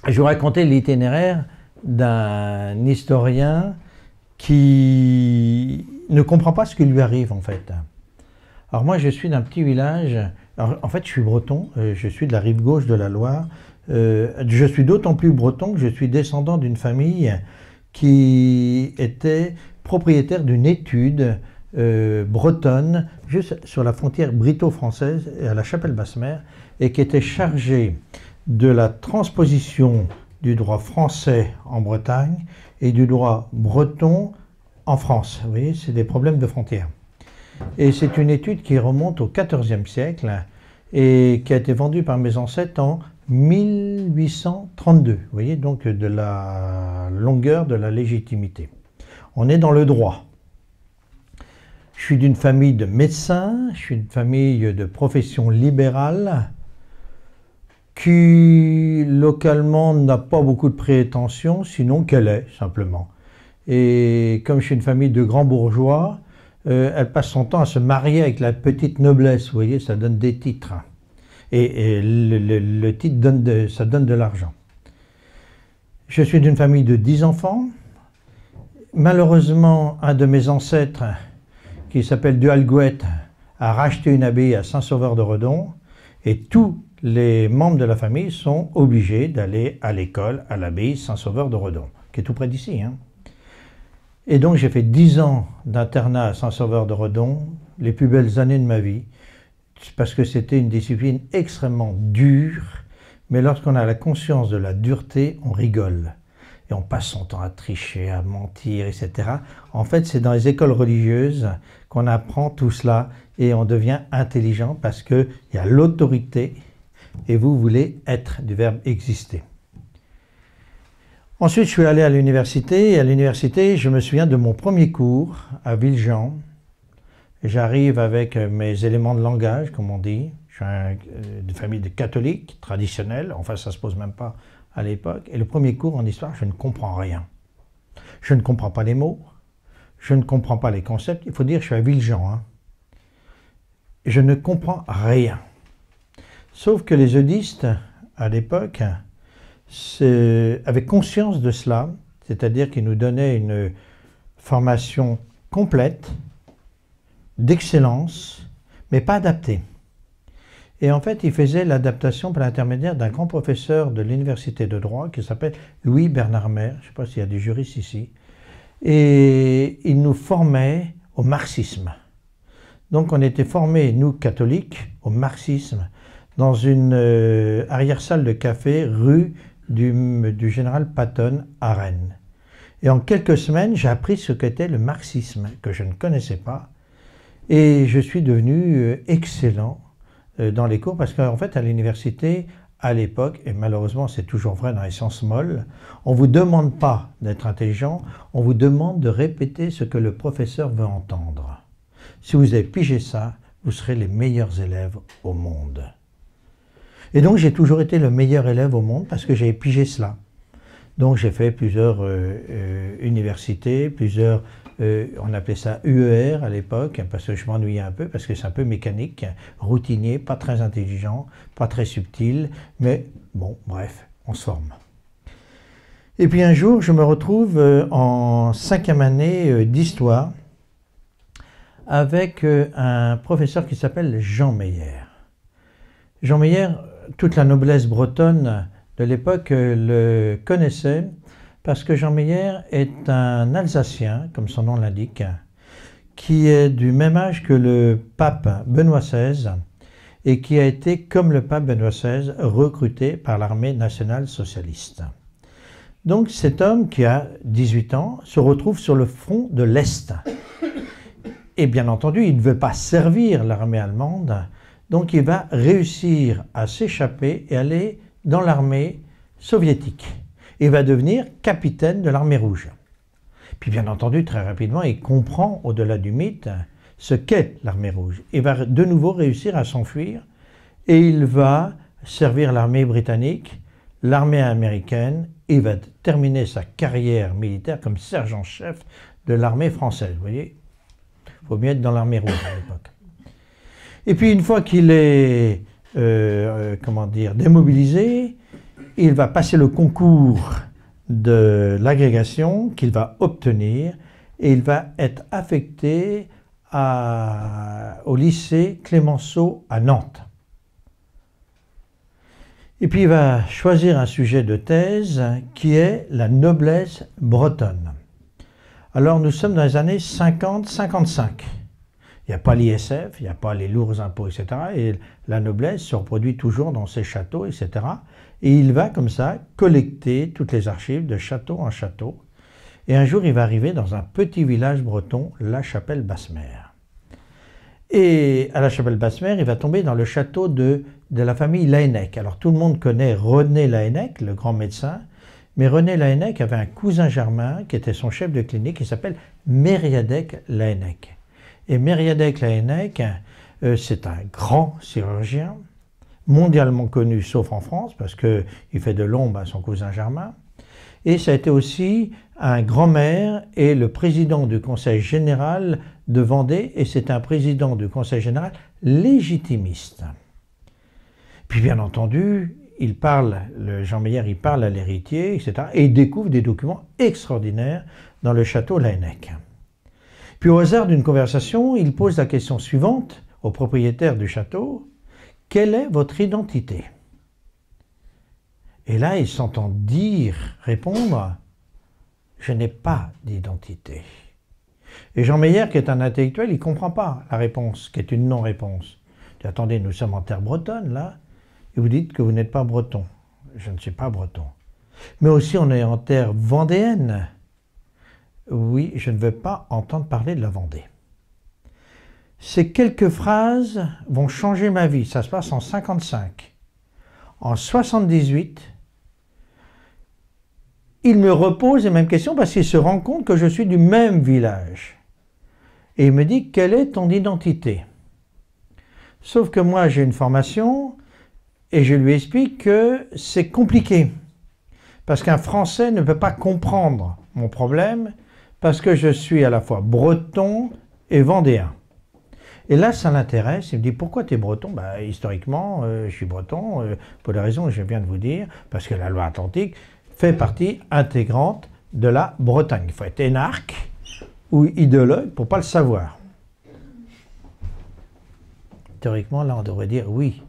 Je vais vous raconter l'itinéraire d'un historien qui ne comprend pas ce qui lui arrive en fait. Alors moi je suis d'un petit village, alors, en fait je suis breton, je suis de la rive gauche de la Loire. Je suis d'autant plus breton que je suis descendant d'une famille qui était propriétaire d'une étude bretonne juste sur la frontière brito-française et à la Chapelle-Basse-Mer et qui était chargée de la transposition du droit français en Bretagne et du droit breton en France. Vous voyez, c'est des problèmes de frontières. Et c'est une étude qui remonte au XIVe siècle et qui a été vendue par mes ancêtres en 1832. Vous voyez, donc de la longueur de la légitimité. On est dans le droit. Je suis d'une famille de médecins, je suis d'une famille de profession libérale qui, localement, n'a pas beaucoup de prétentions, sinon qu'elle est, simplement. Et comme je suis une famille de grands bourgeois, elle passe son temps à se marier avec la petite noblesse, vous voyez, ça donne des titres. Et le titre, ça donne de l'argent. Je suis d'une famille de 10 enfants. Malheureusement, un de mes ancêtres, qui s'appelle Duhalgouët, a racheté une abbaye à Saint-Sauveur-de-Redon, et tous les membres de la famille sont obligés d'aller à l'école à l'abbaye Saint-Sauveur-de-Redon, qui est tout près d'ici. Et donc j'ai fait 10 ans d'internat à Saint-Sauveur-de-Redon, les plus belles années de ma vie, parce que c'était une discipline extrêmement dure, mais lorsqu'on a la conscience de la dureté, on rigole. Et on passe son temps à tricher, à mentir, etc. En fait, c'est dans les écoles religieuses qu'on apprend tout cela et on devient intelligent parce qu'il y a l'autorité et vous voulez être, du verbe exister. Ensuite, je suis allé à l'université et à l'université, je me souviens de mon premier cours à Villejean. J'arrive avec mes éléments de langage, comme on dit. Je suis d'une famille de catholiques traditionnelle, enfin ça ne se pose même pas à l'époque. Et le premier cours en histoire, je ne comprends rien. Je ne comprends pas les mots, je ne comprends pas les concepts. Il faut dire que je suis à Villejean. Je ne comprends rien. Sauf que les eudistes, à l'époque, avaient conscience de cela, c'est-à-dire qu'ils nous donnaient une formation complète, d'excellence, mais pas adaptée. Et en fait, il faisait l'adaptation par l'intermédiaire d'un grand professeur de l'université de droit qui s'appelle Louis Bernard Mer, je ne sais pas s'il y a des juristes ici, et il nous formait au marxisme. Donc on était formés, nous catholiques, au marxisme, dans une arrière-salle de café rue du général Patton à Rennes. Et en quelques semaines, j'ai appris ce qu'était le marxisme, que je ne connaissais pas, et je suis devenu excellent dans les cours, parce qu'en fait, à l'université, à l'époque, et malheureusement c'est toujours vrai dans les sciences molles, on ne vous demande pas d'être intelligent, on vous demande de répéter ce que le professeur veut entendre. Si vous avez pigé ça, vous serez les meilleurs élèves au monde. Et donc j'ai toujours été le meilleur élève au monde parce que j'avais pigé cela. Donc j'ai fait plusieurs universités, plusieurs, on appelait ça UER à l'époque, parce que je m'ennuyais un peu, parce que c'est un peu mécanique, routinier, pas très intelligent, pas très subtil, mais bon, bref, on se forme. Et puis un jour, je me retrouve en 5e année d'histoire avec un professeur qui s'appelle Jean Meyer. Jean Meyer, toute la noblesse bretonne de l'époque le connaissait parce que Jean Meyer est un Alsacien, comme son nom l'indique, qui est du même âge que le pape Benoît XVI et qui a été, comme le pape Benoît XVI, recruté par l'armée nationale socialiste. Donc cet homme qui a 18 ans se retrouve sur le front de l'Est. Et bien entendu, il ne veut pas servir l'armée allemande, donc il va réussir à s'échapper et aller dans l'armée soviétique. Il va devenir capitaine de l'armée rouge. Puis bien entendu, très rapidement, il comprend, au-delà du mythe, ce qu'est l'armée rouge. Il va de nouveau réussir à s'enfuir et il va servir l'armée britannique, l'armée américaine, et il va terminer sa carrière militaire comme sergent-chef de l'armée française. Vous voyez, il faut mieux être dans l'armée rouge à l'époque. Et puis une fois qu'il est, démobilisé, il va passer le concours de l'agrégation qu'il va obtenir et il va être affecté au lycée Clémenceau à Nantes. Et puis il va choisir un sujet de thèse qui est la noblesse bretonne. Alors nous sommes dans les années 50-55. Il n'y a pas l'ISF, il n'y a pas les lourds impôts, etc. Et la noblesse se reproduit toujours dans ses châteaux, etc. Et il va comme ça collecter toutes les archives de château en château. Et un jour, il va arriver dans un petit village breton, La Chapelle-Basse-Mer. Et à La Chapelle-Basse-Mer, il va tomber dans le château de la famille Laennec. Alors tout le monde connaît René Laennec, le grand médecin. Mais René Laennec avait un cousin germain qui était son chef de clinique, qui s'appelle Mériadec Laennec. Et Mériadec Laennec, c'est un grand chirurgien, mondialement connu, sauf en France, parce qu'il fait de l'ombre à son cousin germain. Et ça a été aussi un grand-maire et le président du Conseil général de Vendée, et c'est un président du Conseil général légitimiste. Puis bien entendu, Jean Meyer, il parle à l'héritier, etc. Et il découvre des documents extraordinaires dans le château Laennec. Puis au hasard d'une conversation, il pose la question suivante au propriétaire du château. « Quelle est votre identité ?» Et là, il s'entend répondre « Je n'ai pas d'identité ». Et Jean Meyer, qui est un intellectuel, il ne comprend pas la réponse, qui est une non-réponse. Il dit « Attendez, nous sommes en terre bretonne, là, et vous dites que vous n'êtes pas breton. » Je ne suis pas breton. Mais aussi, on est en terre vendéenne. Oui, je ne veux pas entendre parler de la Vendée. Ces quelques phrases vont changer ma vie. Ça se passe en 55. En 78, il me repose les mêmes questions parce qu'il se rend compte que je suis du même village. Et il me dit, quelle est ton identité? Sauf que moi, j'ai une formation et je lui explique que c'est compliqué. Parce qu'un Français ne peut pas comprendre mon problème parce que je suis à la fois breton et vendéen. Et là, ça l'intéresse. Il me dit, pourquoi tu es breton? Historiquement, je suis breton, pour les raisons que je viens de vous dire, parce que la loi atlantique fait partie intégrante de la Bretagne. Il faut être énarque ou idéologue pour ne pas le savoir. Théoriquement, là, on devrait dire oui.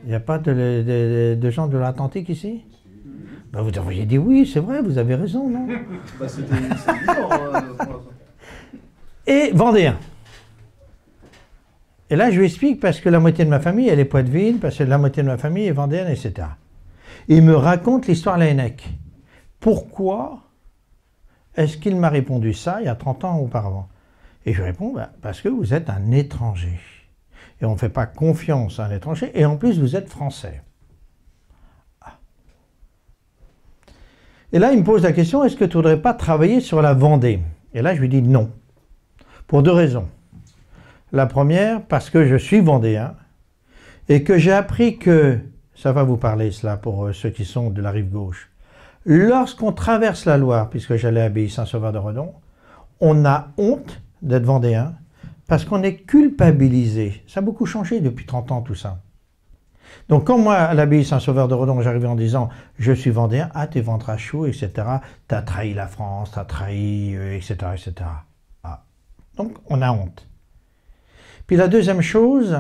Il n'y a pas de gens de l'Atlantique ici? Vous devriez dire oui, c'est vrai, vous avez raison, non? C'est bizarre. Et vendéen. Et là, je lui explique parce que la moitié de ma famille, elle est poitevine, parce que la moitié de ma famille est vendéenne, etc. Et il me raconte l'histoire Laennec. Pourquoi est-ce qu'il m'a répondu ça il y a 30 ans auparavant? Et je lui réponds, parce que vous êtes un étranger. Et on ne fait pas confiance à un étranger, et en plus, vous êtes français. Et là, il me pose la question, est-ce que tu ne voudrais pas travailler sur la Vendée? Et là, je lui dis non, pour deux raisons. La première, parce que je suis vendéen, et que j'ai appris que, ça va vous parler cela pour ceux qui sont de la rive gauche, lorsqu'on traverse la Loire, puisque j'allais à Abbaye-Saint-Sauveur-de-Redon, on a honte d'être vendéen, parce qu'on est culpabilisé. Ça a beaucoup changé depuis 30 ans, tout ça. Donc, quand moi, à l'abbaye Saint-Sauveur-de-Redon, j'arrivais en disant « Je suis vendéen », « Ah, t'es ventre à chou », etc. « T'as trahi la France, t'as trahi, etc. etc. » Ah. Donc, on a honte. Puis la deuxième chose,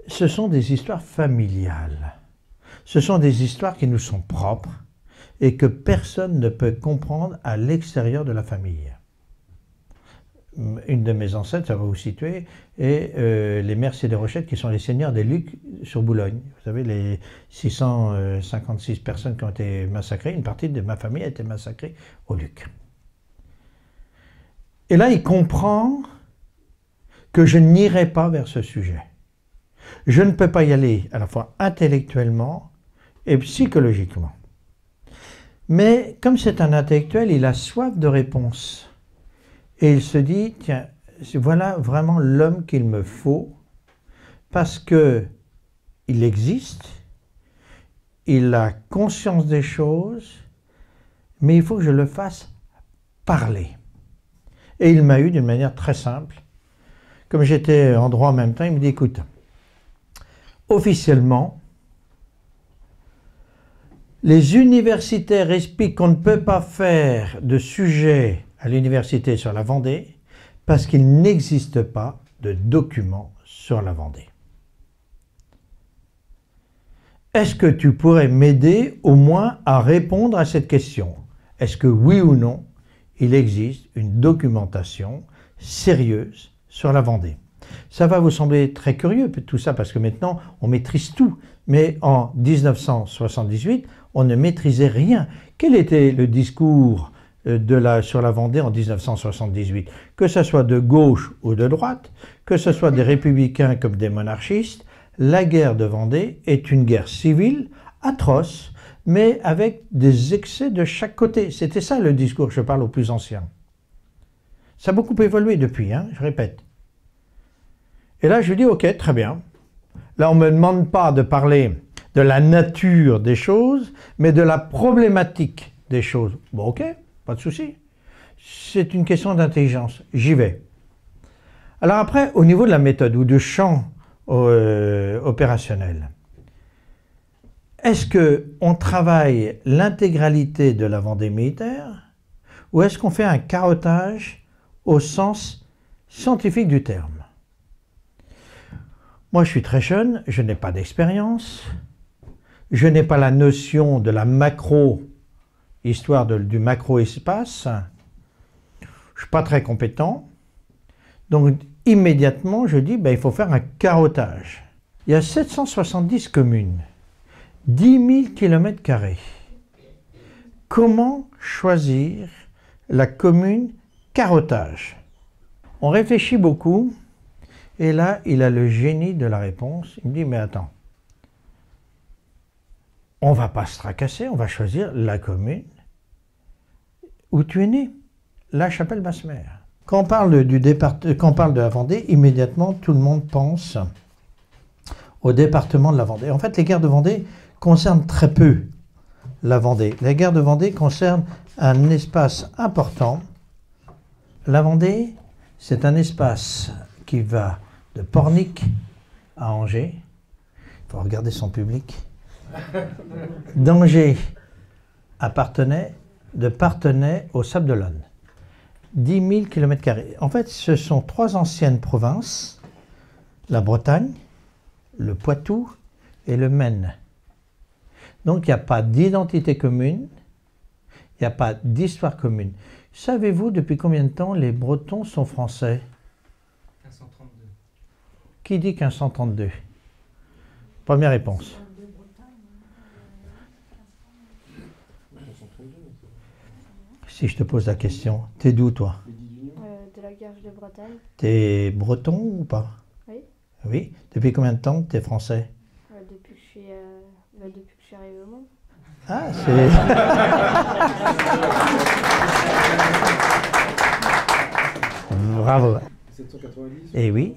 ce sont des histoires familiales. Ce sont des histoires qui nous sont propres et que personne ne peut comprendre à l'extérieur de la famille. Une de mes ancêtres, ça va vous situer, est les Merciers des Rochettes, qui sont les seigneurs des Lucs sur Boulogne. Vous savez, les 656 personnes qui ont été massacrées, une partie de ma famille a été massacrée aux Lucs. Et là, il comprend que je n'irai pas vers ce sujet. Je ne peux pas y aller à la fois intellectuellement et psychologiquement. Mais comme c'est un intellectuel, il a soif de réponses. Et il se dit, tiens, voilà vraiment l'homme qu'il me faut, parce qu'il existe, il a conscience des choses, mais il faut que je le fasse parler. Et il m'a eu d'une manière très simple. Comme j'étais en droit en même temps, il me dit, écoute, officiellement, Les universitaires expliquent qu'on ne peut pas faire de sujet à l'université sur la Vendée parce qu'il n'existe pas de documents sur la Vendée. Est-ce que tu pourrais m'aider au moins à répondre à cette question? Est-ce que oui ou non, il existe une documentation sérieuse sur la Vendée? Ça va vous sembler très curieux tout ça parce que maintenant on maîtrise tout. Mais en 1978, on ne maîtrisait rien. Quel était le discours sur la Vendée en 1978? Que ce soit de gauche ou de droite, que ce soit des républicains comme des monarchistes, la guerre de Vendée est une guerre civile atroce, mais avec des excès de chaque côté. C'était ça le discours, je parle aux plus anciens. Ça a beaucoup évolué depuis, hein, je répète. Et là, je dis, ok, très bien. Là, on ne me demande pas de parler de la nature des choses, mais de la problématique des choses. Bon, ok, pas de souci. C'est une question d'intelligence. J'y vais. Alors après, au niveau de la méthode ou du champ opérationnel, est-ce qu'on travaille l'intégralité de la Vendée militaire ou est-ce qu'on fait un carottage au sens scientifique du terme? Moi, je suis très jeune, je n'ai pas d'expérience, je n'ai pas la notion de la histoire du macro-espace, je ne suis pas très compétent, donc immédiatement, je dis, il faut faire un carottage. Il y a 770 communes, 10 000 km². Comment choisir la commune carottage? On réfléchit beaucoup, et là, il a le génie de la réponse. Il me dit, mais attends, on ne va pas se tracasser, on va choisir la commune où tu es né, La Chapelle-Basse-Mer. Quand on parle de la Vendée, immédiatement, tout le monde pense au département de la Vendée. En fait, les guerres de Vendée concernent très peu la Vendée. Les guerres de Vendée concernent un espace important. La Vendée, c'est un espace qui va de Pornic à Angers. Il faut regarder son public. D'Angers à Parthenay, de Parthenay au Sable d'Olonne. 10 000 km². En fait, ce sont 3 anciennes provinces, la Bretagne, le Poitou et le Maine. Donc, il n'y a pas d'identité commune, il n'y a pas d'histoire commune. Savez-vous depuis combien de temps les Bretons sont français? 1532. Qui dit 1532? Première réponse. Si je te pose la question, t'es d'où toi? De la Garge de Bretagne. T'es breton ou pas? Oui. Oui. Depuis combien de temps t'es français? Depuis que je suis arrivé au monde. Ah, c'est... Bravo. 1790. Eh oui.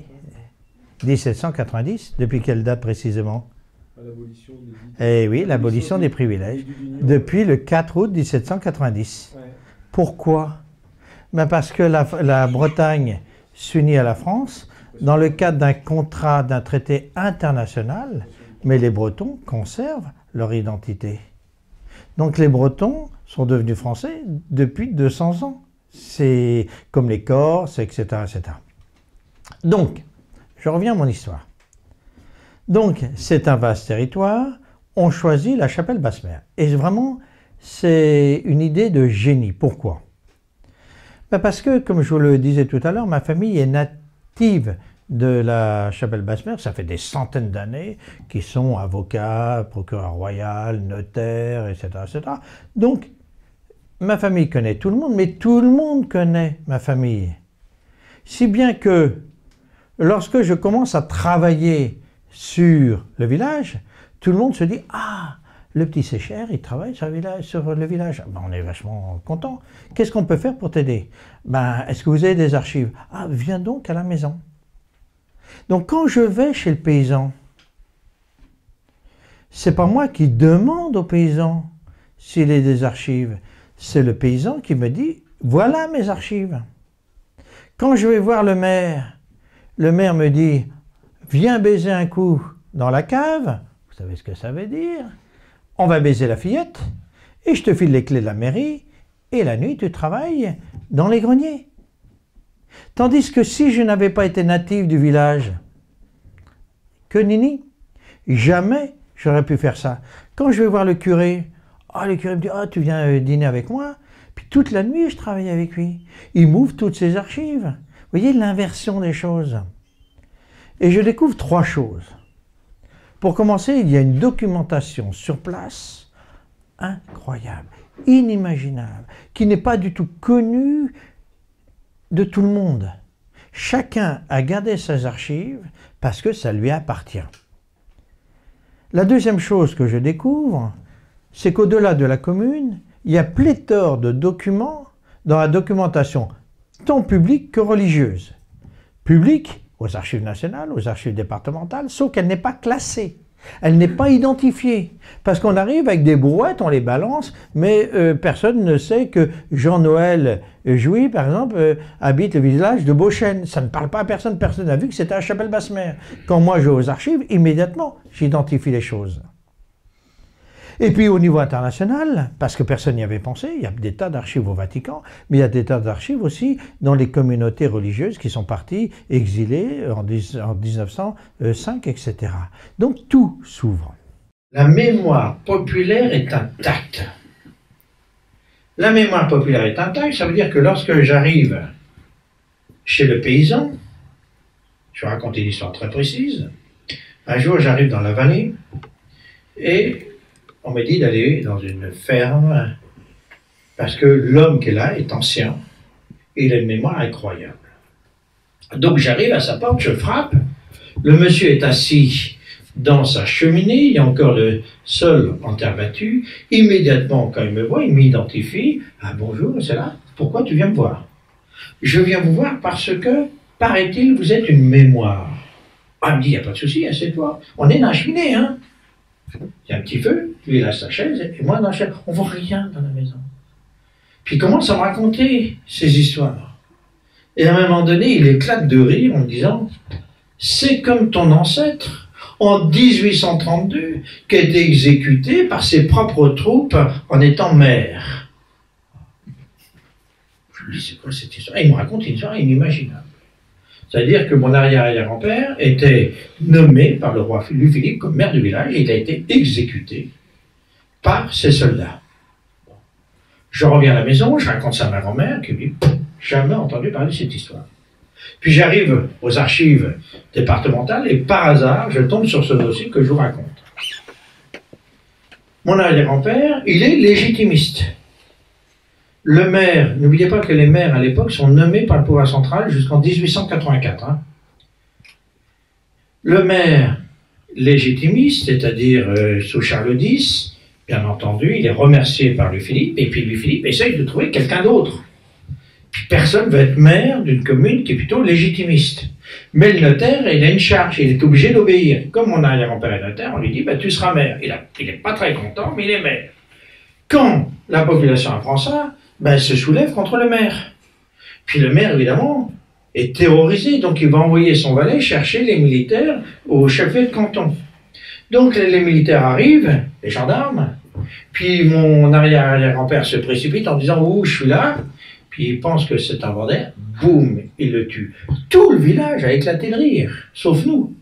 1790. Depuis quelle date précisément? À l'abolition des... Eh oui, l'abolition des privilèges. Depuis le 4 août 1790. Ouais. Pourquoi? Parce que la Bretagne s'unit à la France dans le cadre d'un contrat, d'un traité international, mais les Bretons conservent leur identité. Donc les Bretons sont devenus français depuis 200 ans. C'est comme les Corses, etc., etc. Donc, je reviens à mon histoire. Donc, c'est un vaste territoire, on choisit la Chapelle-Basse-Mer. Et vraiment, c'est une idée de génie. Pourquoi? Parce que, comme je vous le disais tout à l'heure, ma famille est native de la Chapelle-Basse-Mer. Ça fait des centaines d'années qu'ils sont avocats, procureurs royaux, notaires, etc., etc. Donc, ma famille connaît tout le monde, mais tout le monde connaît ma famille. Si bien que, lorsque je commence à travailler sur le village, tout le monde se dit « Ah, le petit Séchère, il travaille sur le village. On est vachement content. Qu'est-ce qu'on peut faire pour t'aider? Est-ce que vous avez des archives? Ah, viens donc à la maison. » Donc quand je vais chez le paysan, c'est pas moi qui demande au paysan s'il a des archives. C'est le paysan qui me dit « Voilà mes archives. » Quand je vais voir le maire me dit « Viens baiser un coup dans la cave. » Vous savez ce que ça veut dire? on va baiser la fillette, et je te file les clés de la mairie, et la nuit, tu travailles dans les greniers. Tandis que si je n'avais pas été natif du village, que nini, jamais j'aurais pu faire ça. Quand je vais voir le curé, le curé me dit « Ah, tu viens dîner avec moi ?» Puis toute la nuit, je travaille avec lui. Il m'ouvre toutes ses archives. Vous voyez l'inversion des choses. Et je découvre 3 choses. Pour commencer, il y a une documentation sur place incroyable, inimaginable, qui n'est pas du tout connue de tout le monde. Chacun a gardé ses archives parce que ça lui appartient. La deuxième chose que je découvre, c'est qu'au-delà de la commune, il y a pléthore de documents dans la documentation, tant publique que religieuse. Publique, aux archives nationales, aux archives départementales, sauf qu'elle n'est pas classée. Elle n'est pas identifiée. Parce qu'on arrive avec des brouettes, on les balance, mais personne ne sait que Jean-Noël Jouy, par exemple, habite le village de Beauchêne. Ça ne parle pas à personne, personne n'a vu que c'était à Chapelle-Basse-Mer. Quand moi je vais aux archives, immédiatement, j'identifie les choses. Et puis au niveau international, parce que personne n'y avait pensé, il y a des tas d'archives au Vatican, mais il y a des tas d'archives aussi dans les communautés religieuses qui sont parties exilées en 1905, etc. Donc tout s'ouvre. La mémoire populaire est intacte. La mémoire populaire est intacte, ça veut dire que lorsque j'arrive chez le paysan, je vais raconter une histoire très précise, un jour j'arrive dans la vallée et on m'a dit d'aller dans une ferme parce que l'homme qui est là est ancien et il a une mémoire incroyable. Donc j'arrive à sa porte, je frappe, le monsieur est assis dans sa cheminée, il y a encore le sol en terre battue, immédiatement quand il me voit, il m'identifie, « Ah bonjour, c'est là, pourquoi tu viens me voir ?»« Je viens vous voir parce que, paraît-il, vous êtes une mémoire. » Ah, il me dit, il n'y a pas de souci, assieds-toi, on est dans la cheminée, hein. Il y a un petit feu, lui il a sa chaise, et moi dans la chaise, on ne voit rien dans la maison. Puis il commence à me raconter ces histoires. Et à un moment donné, il éclate de rire en me disant, c'est comme ton ancêtre, en 1832, qui a été exécuté par ses propres troupes en étant maire. Je lui dis, c'est quoi cette histoire? Et il me raconte une histoire inimaginable. C'est-à-dire que mon arrière-arrière-grand-père était nommé par le roi Louis-Philippe comme maire du village et il a été exécuté par ses soldats. Je reviens à la maison, je raconte ça à ma grand-mère qui me dit « jamais entendu parler de cette histoire ». Puis j'arrive aux archives départementales et par hasard, je tombe sur ce dossier que je vous raconte. Mon arrière-grand-père, il est légitimiste. Le maire, n'oubliez pas que les maires à l'époque sont nommés par le pouvoir central jusqu'en 1884. Hein. Le maire légitimiste, c'est-à-dire sous Charles X, bien entendu, il est remercié par Louis-Philippe, et puis Louis-Philippe essaye de trouver quelqu'un d'autre. Puis personne ne veut être maire d'une commune qui est plutôt légitimiste. Mais le notaire, il a une charge, il est obligé d'obéir. Comme mon arrière-grand-père est notaire, on lui dit, bah, tu seras maire. Il n'est pas très content, mais il est maire. Quand la population apprend ça, ben, se soulève contre le maire. Puis le maire, évidemment, est terrorisé, donc il va envoyer son valet chercher les militaires au chef-lieu de canton. Donc les militaires arrivent, les gendarmes, puis mon arrière-grand-père se précipite en disant « Ouh, je suis là », puis il pense que c'est un vendeur, boum, il le tue. Tout le village a éclaté de rire, sauf nous.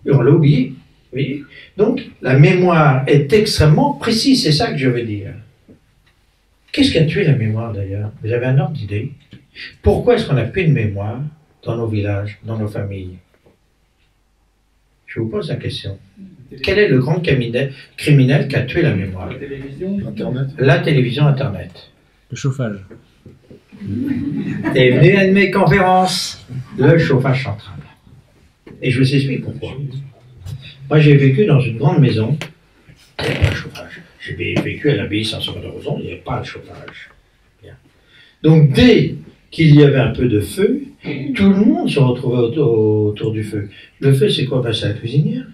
Et on l'a oublié. Vous voyez ? Donc la mémoire est extrêmement précise, c'est ça que je veux dire. Qu'est-ce qui a tué la mémoire d'ailleurs? Vous avez un ordre d'idée? Pourquoi est-ce qu'on n'a plus de mémoire dans nos villages, dans nos familles? Je vous pose la question. Quel est le grand criminel qui a tué la mémoire? La télévision, Internet. La télévision, Internet. Le chauffage. T'es venu à une de mes conférences, le chauffage central. Et je vous explique pourquoi. Moi, j'ai vécu dans une grande maison, il n'y avait pas de chauffage. J'ai vécu à l'abbaye Saint-Sauveur-de-Rozon, il n'y avait pas de chauffage. Bien. Donc, dès qu'il y avait un peu de feu, tout le monde se retrouvait autour du feu. Le feu, c'est quoi? C'est la cuisinière.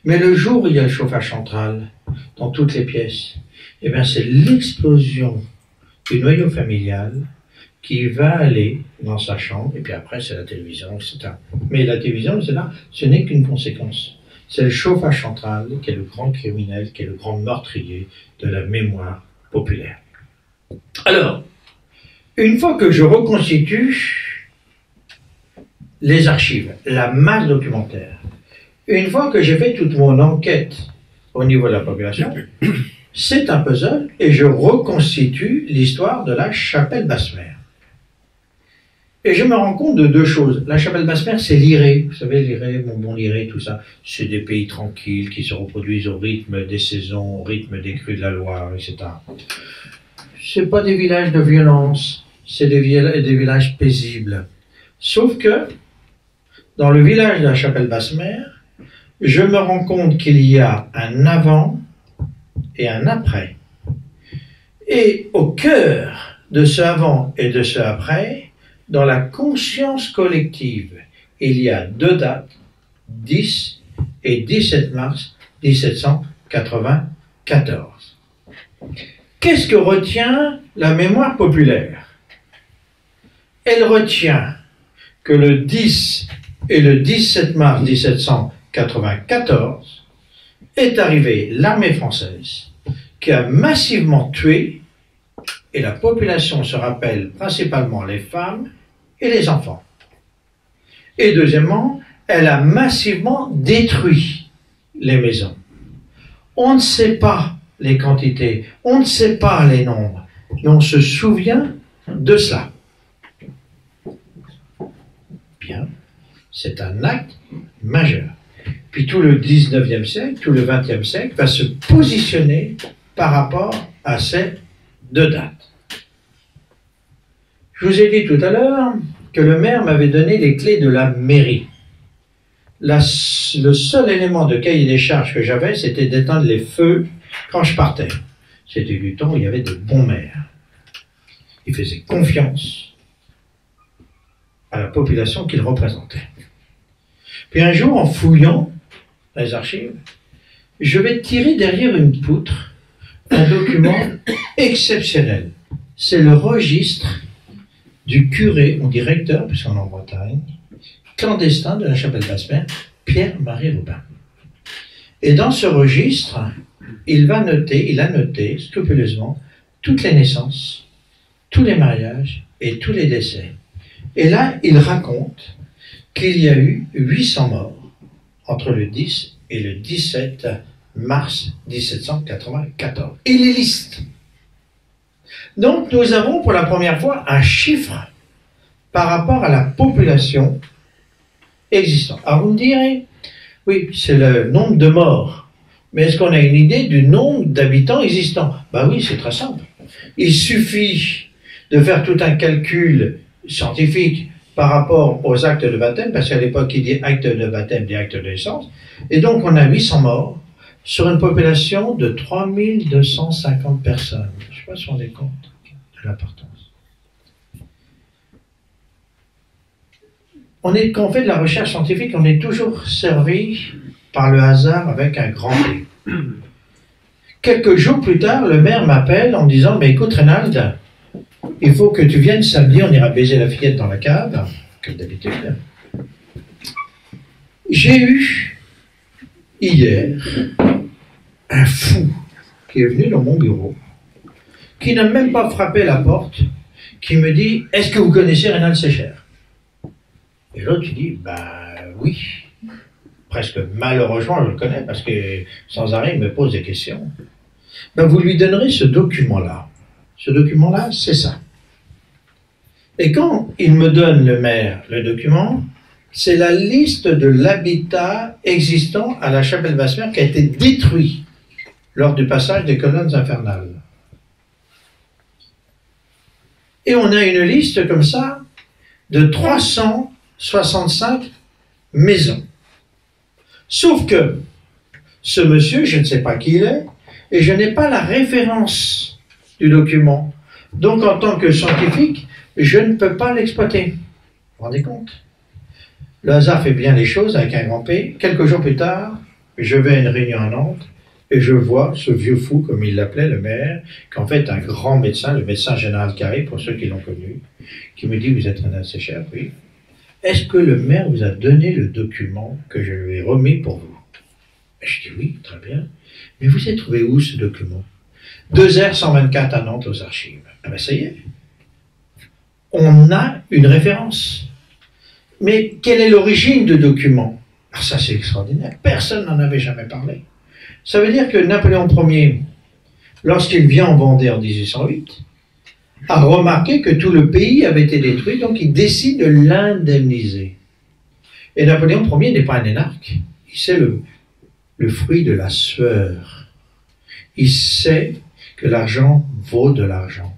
Mais le jour où il y a le chauffage central, dans toutes les pièces, eh bien, c'est l'explosion du noyau familial qui va aller dans sa chambre, et puis après, c'est la télévision, etc. Mais la télévision, c'est là, ce n'est qu'une conséquence. C'est le chauffage central qui est le grand criminel, qui est le grand meurtrier de la mémoire populaire. Alors, une fois que je reconstitue les archives, la masse documentaire, une fois que j'ai fait toute mon enquête au niveau de la population, c'est un puzzle et je reconstitue l'histoire de la chapelle Basse-Mer. Et je me rends compte de deux choses. La chapelle Basse-Mer, c'est l'Iré. Vous savez, l'Iré, Bonbon l'Iré, tout ça. C'est des pays tranquilles qui se reproduisent au rythme des saisons, au rythme des crues de la Loire, etc. C'est pas des villages de violence, c'est des villages paisibles. Sauf que, dans le village de la chapelle Basse-Mer, je me rends compte qu'il y a un avant et un après. Et au cœur de ce avant et de ce après, dans la conscience collective, il y a deux dates, 10 et 17 mars 1794. Qu'est-ce que retient la mémoire populaire? Elle retient que le 10 et le 17 mars 1794 est arrivée l'armée française qui a massivement tué, et la population se rappelle principalement les femmes et les enfants. Et deuxièmement, elle a massivement détruit les maisons. On ne sait pas les quantités, on ne sait pas les nombres, mais on se souvient de cela. Bien, c'est un acte majeur. Puis tout le 19e siècle, tout le 20e siècle va se positionner par rapport à ces deux dates. Je vous ai dit tout à l'heure que le maire m'avait donné les clés de la mairie. Le seul élément de cahier des charges que j'avais, c'était d'éteindre les feux quand je partais. C'était du temps où il y avait de bons maires. Ils faisaient confiance à la population qu'ils représentaient. Puis un jour, en fouillant les archives, je vais tirer derrière une poutre un document exceptionnel. C'est le registre du curé, ou directeur, puisqu'on est en Bretagne, clandestin de la chapelle Basse-Mer, Pierre-Marie Robin. Et dans ce registre, il a noté scrupuleusement toutes les naissances, tous les mariages et tous les décès. Et là, il raconte qu'il y a eu 800 morts entre le 10 et le 17 mars 1794. Il les liste. Donc, nous avons pour la première fois un chiffre par rapport à la population existante. Alors, vous me direz, oui, c'est le nombre de morts. Mais est-ce qu'on a une idée du nombre d'habitants existants? Ben oui, c'est très simple. Il suffit de faire tout un calcul scientifique par rapport aux actes de baptême, parce qu'à l'époque, il dit acte de baptême, dit acte de naissance. Et donc, on a 800 morts sur une population de 3250 personnes. Je ne sais pas si on est compte de l'importance. Quand on fait de la recherche scientifique, on est toujours servi par le hasard avec un grand P. Quelques jours plus tard, le maire m'appelle en me disant « Mais écoute, Reynald, il faut que tu viennes samedi, on ira baiser la fillette dans la cave, comme d'habitude. » J'ai eu, hier, un fou qui est venu dans mon bureau, qui n'a même pas frappé la porte, qui me dit « Est-ce que vous connaissez Reynald Sécher ?» Et l'autre, il dit « Ben oui. » Presque malheureusement, je le connais, parce que sans arrêt, il me pose des questions. Ben, vous lui donnerez ce document-là. Ce document-là, c'est ça. Et quand il me donne, le maire, le document, c'est la liste de l'habitat existant à la chapelle Basse-Mer qui a été détruit lors du passage des colonnes infernales. Et on a une liste comme ça de 365 maisons. Sauf que ce monsieur, je ne sais pas qui il est, et je n'ai pas la référence du document. Donc, en tant que scientifique, je ne peux pas l'exploiter. Vous vous rendez compte? Le hasard fait bien les choses avec un grand P. Quelques jours plus tard, je vais à une réunion à Nantes et je vois ce vieux fou, comme il l'appelait, le maire, qu'en fait un grand médecin, le médecin général Carré, pour ceux qui l'ont connu, qui me dit « Vous êtes Reynald Sécher ?» Oui. « Est-ce que le maire vous a donné le document que je lui ai remis pour vous ?» Et je dis oui, très bien. Mais vous avez trouvé où ce document? 2R124 à Nantes aux archives. Ah ben ça y est. On a une référence. Mais quelle est l'origine du document? Alors ça c'est extraordinaire. Personne n'en avait jamais parlé. Ça veut dire que Napoléon Ier, lorsqu'il vient en Vendée en 1808, a remarqué que tout le pays avait été détruit, donc il décide de l'indemniser. Et Napoléon Ier n'est pas un énarque. C'est le fruit de la sueur. Il sait que l'argent vaut de l'argent.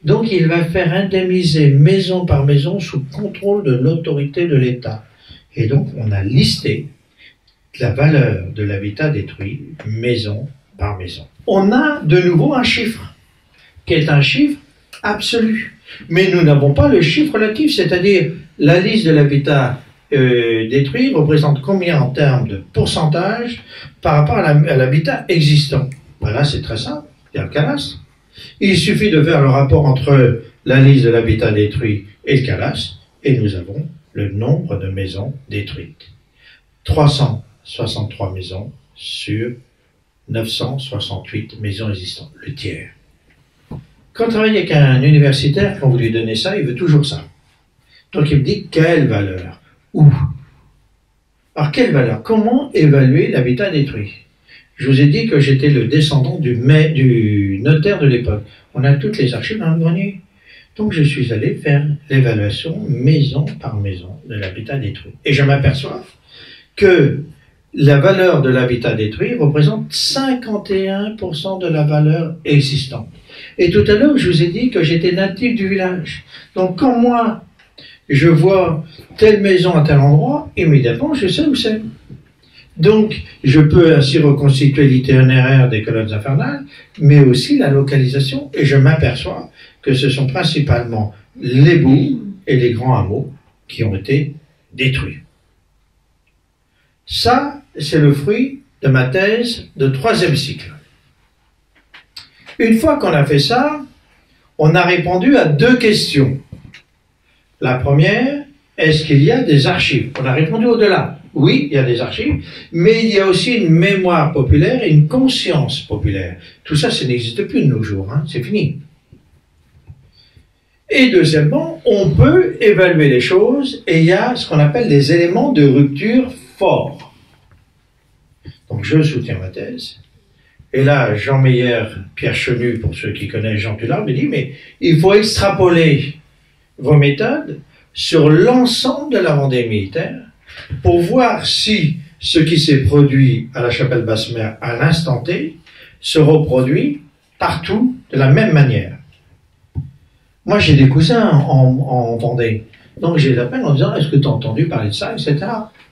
Donc il va faire indemniser maison par maison sous contrôle de l'autorité de l'État. Et donc on a listé la valeur de l'habitat détruit maison par maison. On a de nouveau un chiffre, qui est un chiffre absolu. Mais nous n'avons pas le chiffre relatif, c'est-à-dire la liste de l'habitat détruit représente combien en termes de pourcentage par rapport à l'habitat existant. Voilà, c'est très simple, il y a le CALAS. Il suffit de faire le rapport entre la liste de l'habitat détruit et le CALAS, et nous avons le nombre de maisons détruites. 363 maisons sur 968 maisons existantes, le tiers. Quand on travaille avec un universitaire, quand vous lui donnez ça, il veut toujours ça. Donc il me dit, quelle valeur? Où? Alors quelle valeur? Comment évaluer l'habitat détruit? Je vous ai dit que j'étais le descendant du notaire de l'époque. On a toutes les archives dans le grenier. Donc je suis allé faire l'évaluation maison par maison de l'habitat détruit. Et je m'aperçois que la valeur de l'habitat détruit représente 51% de la valeur existante. Et tout à l'heure, je vous ai dit que j'étais natif du village. Donc quand moi, je vois telle maison à tel endroit, immédiatement, je sais où c'est. Donc, je peux ainsi reconstituer l'itinéraire des colonnes infernales, mais aussi la localisation, et je m'aperçois que ce sont principalement les bourgs et les grands hameaux qui ont été détruits. Ça, c'est le fruit de ma thèse de 3e cycle. Une fois qu'on a fait ça, on a répondu à 2 questions. La première, est-ce qu'il y a des archives? On a répondu au-delà. Oui, il y a des archives, mais il y a aussi une mémoire populaire et une conscience populaire. Tout ça, ça n'existe plus de nos jours, hein, c'est fini. Et deuxièmement, on peut évaluer les choses et il y a ce qu'on appelle des éléments de rupture forts. Donc je soutiens ma thèse. Et là, Jean Meyer, Pierre Chenu, pour ceux qui connaissent Jean Tullard, me dit, mais il faut extrapoler vos méthodes sur l'ensemble de la Vendée militaire pour voir si ce qui s'est produit à la Chapelle-Basse-Mer à l'instant T se reproduit partout de la même manière. Moi, j'ai des cousins en Vendée. Donc, j'ai l'appel en disant, est-ce que tu as entendu parler de ça, etc.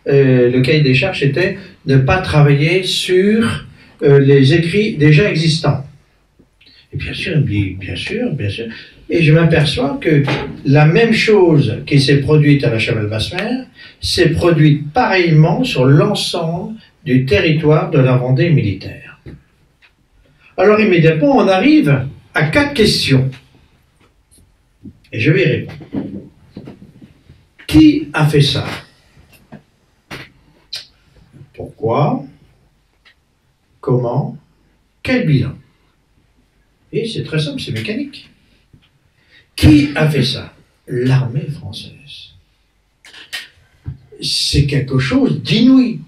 Le cahier des charges était de ne pas travailler sur les écrits déjà existants. Et bien sûr, il me dit, bien sûr, bien sûr. Et je m'aperçois que la même chose qui s'est produite à la Chapelle-Basse-Mer s'est produite pareillement sur l'ensemble du territoire de la Vendée militaire. Alors immédiatement, on arrive à 4 questions. Et je vais y répondre. Qui a fait ça? Pourquoi? Comment? Quel bilan? Et c'est très simple, c'est mécanique. Qui a fait ça? L'armée française. C'est quelque chose d'inouï.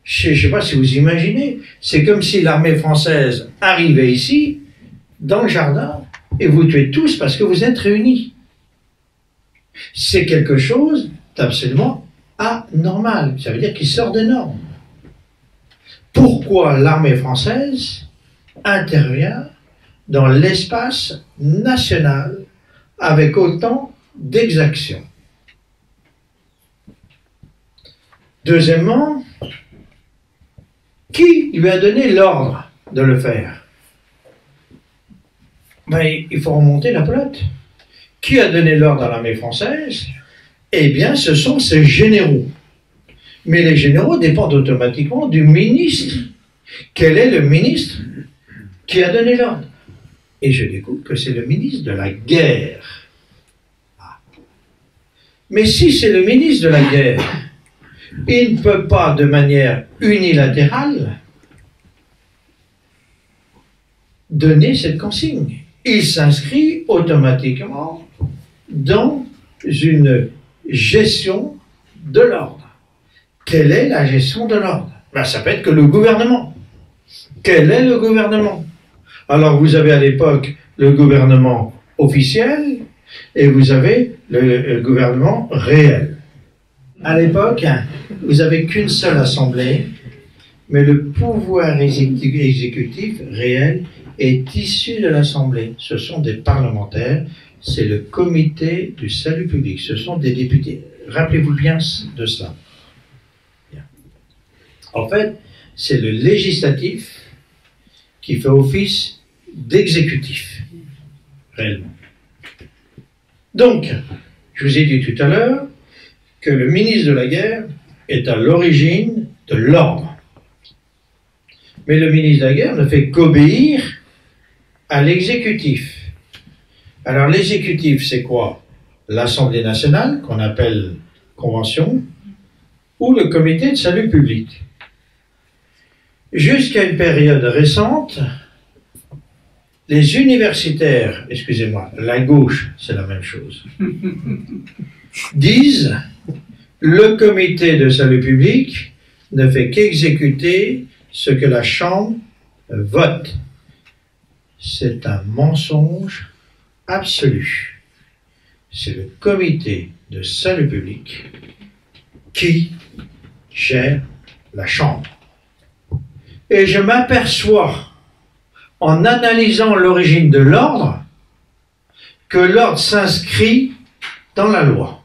Je ne sais pas si vous imaginez, c'est comme si l'armée française arrivait ici, dans le jardin, et vous tuez tous parce que vous êtes réunis. C'est quelque chose d'absolument anormal. Ça veut dire qu'il sort des normes. Pourquoi l'armée française intervient dans l'espace national avec autant d'exaction? Deuxièmement, qui lui a donné l'ordre de le faire? Ben, il faut remonter la pelote. Qui a donné l'ordre à l'armée française? Eh bien, ce sont ses généraux. Mais les généraux dépendent automatiquement du ministre. Quel est le ministre qui a donné l'ordre? Et je découvre que c'est le ministre de la guerre. Mais si c'est le ministre de la guerre, il ne peut pas de manière unilatérale donner cette consigne. Il s'inscrit automatiquement dans une gestion de l'ordre. Quelle est la gestion de l'ordre? Ben, ça peut être que le gouvernement. Quel est le gouvernement? Alors vous avez à l'époque le gouvernement officiel et vous avez le gouvernement réel. À l'époque, vous n'avez qu'une seule assemblée, mais le pouvoir exécutif réel est issu de l'assemblée. Ce sont des parlementaires, c'est le comité du salut public, ce sont des députés. Rappelez-vous bien de cela. Bien. En fait, c'est le législatif qui fait office d'exécutif, réellement. Donc, je vous ai dit tout à l'heure que le ministre de la guerre est à l'origine de l'ordre. Mais le ministre de la guerre ne fait qu'obéir à l'exécutif. Alors l'exécutif, c'est quoi? L'Assemblée nationale, qu'on appelle convention, ou le comité de salut public. Jusqu'à une période récente, les universitaires, excusez-moi, la gauche, c'est la même chose, disent le comité de salut public ne fait qu'exécuter ce que la Chambre vote. C'est un mensonge absolu. C'est le comité de salut public qui gère la Chambre. Et je m'aperçois, en analysant l'origine de l'ordre, que l'ordre s'inscrit dans la loi.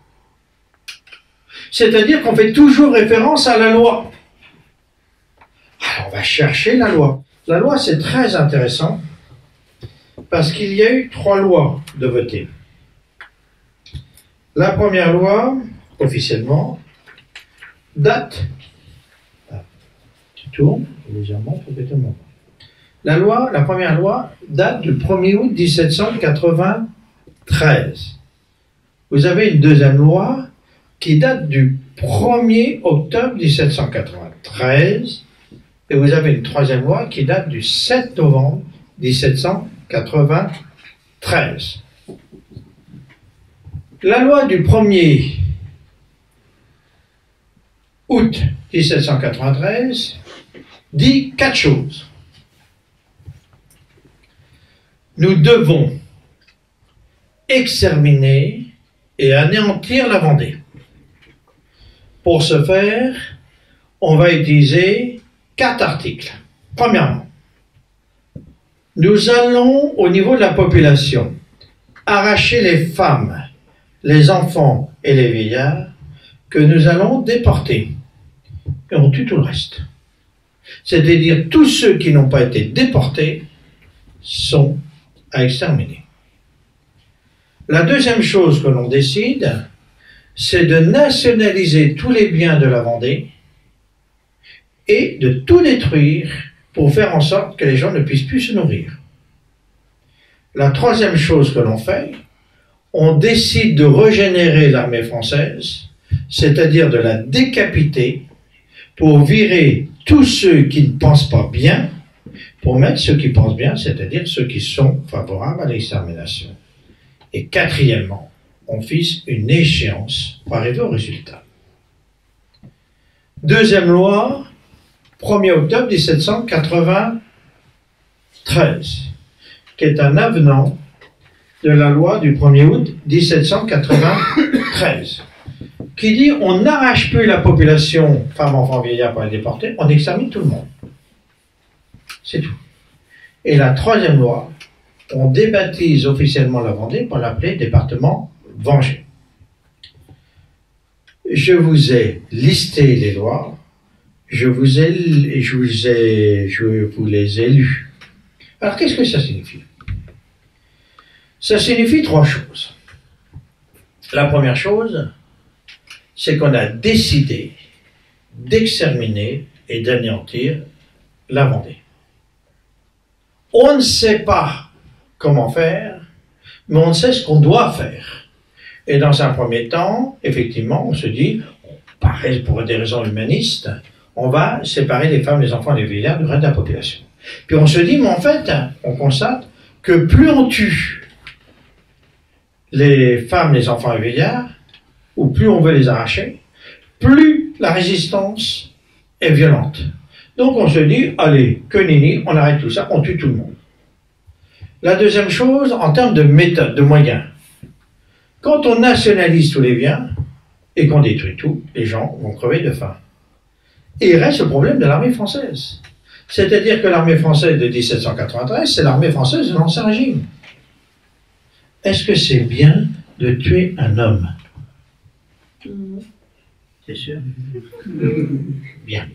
C'est-à-dire qu'on fait toujours référence à la loi. Alors on va chercher la loi. La loi, c'est très intéressant, parce qu'il y a eu 3 lois de voter. La première loi, officiellement, date... Tu tournes légèrement pour que tout le monde. La première loi date du 1er août 1793. Vous avez une deuxième loi qui date du 1er octobre 1793 et vous avez une troisième loi qui date du 7 novembre 1793. La loi du 1er août 1793 dit 4 choses. Nous devons exterminer et anéantir la Vendée. Pour ce faire, on va utiliser 4 articles. Premièrement, nous allons, au niveau de la population, arracher les femmes, les enfants et les vieillards que nous allons déporter. Et on tue tout le reste. C'est-à-dire tous ceux qui n'ont pas été déportés sont à exterminer. La deuxième chose que l'on décide, c'est de nationaliser tous les biens de la Vendée et de tout détruire pour faire en sorte que les gens ne puissent plus se nourrir. La troisième chose que l'on fait, on décide de régénérer l'armée française, c'est-à-dire de la décapiter pour virer tous ceux qui ne pensent pas bien, pour mettre ceux qui pensent bien, c'est-à-dire ceux qui sont favorables à l'extermination. Et quatrièmement, on fixe une échéance pour arriver au résultat. Deuxième loi, 1er octobre 1793, qui est un avenant de la loi du 1er août 1793, qui dit on n'arrache plus la population, femmes, enfants, vieillards pour les déporter, on extermine tout le monde. C'est tout. Et la troisième loi, on débaptise officiellement la Vendée pour l'appeler département vengé. Je vous ai listé les lois, je vous les ai lues. Alors qu'est-ce que ça signifie? Ça signifie 3 choses. La première chose, c'est qu'on a décidé d'exterminer et d'anéantir la Vendée. On ne sait pas comment faire, mais on sait ce qu'on doit faire. Et dans un premier temps, effectivement, on se dit, pour des raisons humanistes, on va séparer les femmes, les enfants et les vieillards du reste de la population. Puis on se dit, mais en fait, on constate que plus on tue les femmes, les enfants et les vieillards, ou plus on veut les arracher, plus la résistance est violente. Donc on se dit, allez, que nini, on arrête tout ça, on tue tout le monde. La deuxième chose, en termes de méthode, de moyens, quand on nationalise tous les biens et qu'on détruit tout, les gens vont crever de faim. Et il reste le problème de l'armée française. C'est-à-dire que l'armée française de 1793, c'est l'armée française de l'Ancien Régime. Est-ce que c'est bien de tuer un homme? C'est sûr? Bien.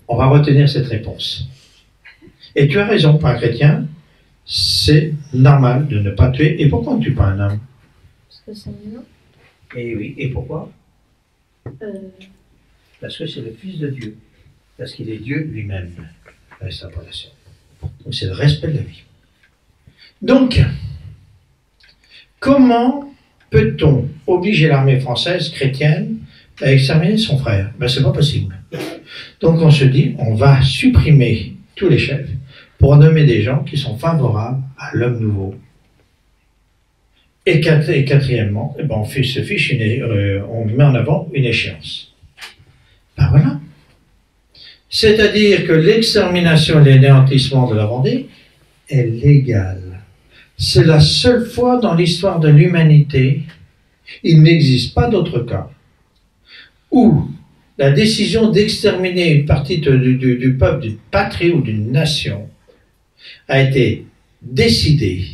On va retenir cette réponse. Et tu as raison, pour un chrétien, c'est normal de ne pas tuer. Et pourquoi on ne tue pas un homme? Parce que c'est mignon. Et oui, et pourquoi? Parce que c'est le Fils de Dieu. Parce qu'il est Dieu lui-même. L'extrapolation. Donc c'est le respect de la vie. Donc, comment peut-on obliger l'armée française chrétienne à exterminer son frère? Ben, c'est pas possible. Donc on se dit, on va supprimer tous les chefs pour nommer des gens qui sont favorables à l'homme nouveau. Et quatrièmement, eh ben on met en avant une échéance. Ben voilà. C'est-à-dire que l'extermination et l'anéantissement de la Vendée est légale. C'est la seule fois dans l'histoire de l'humanité, il n'existe pas d'autre cas, où la décision d'exterminer une partie du peuple, d'une patrie ou d'une nation a été décidée,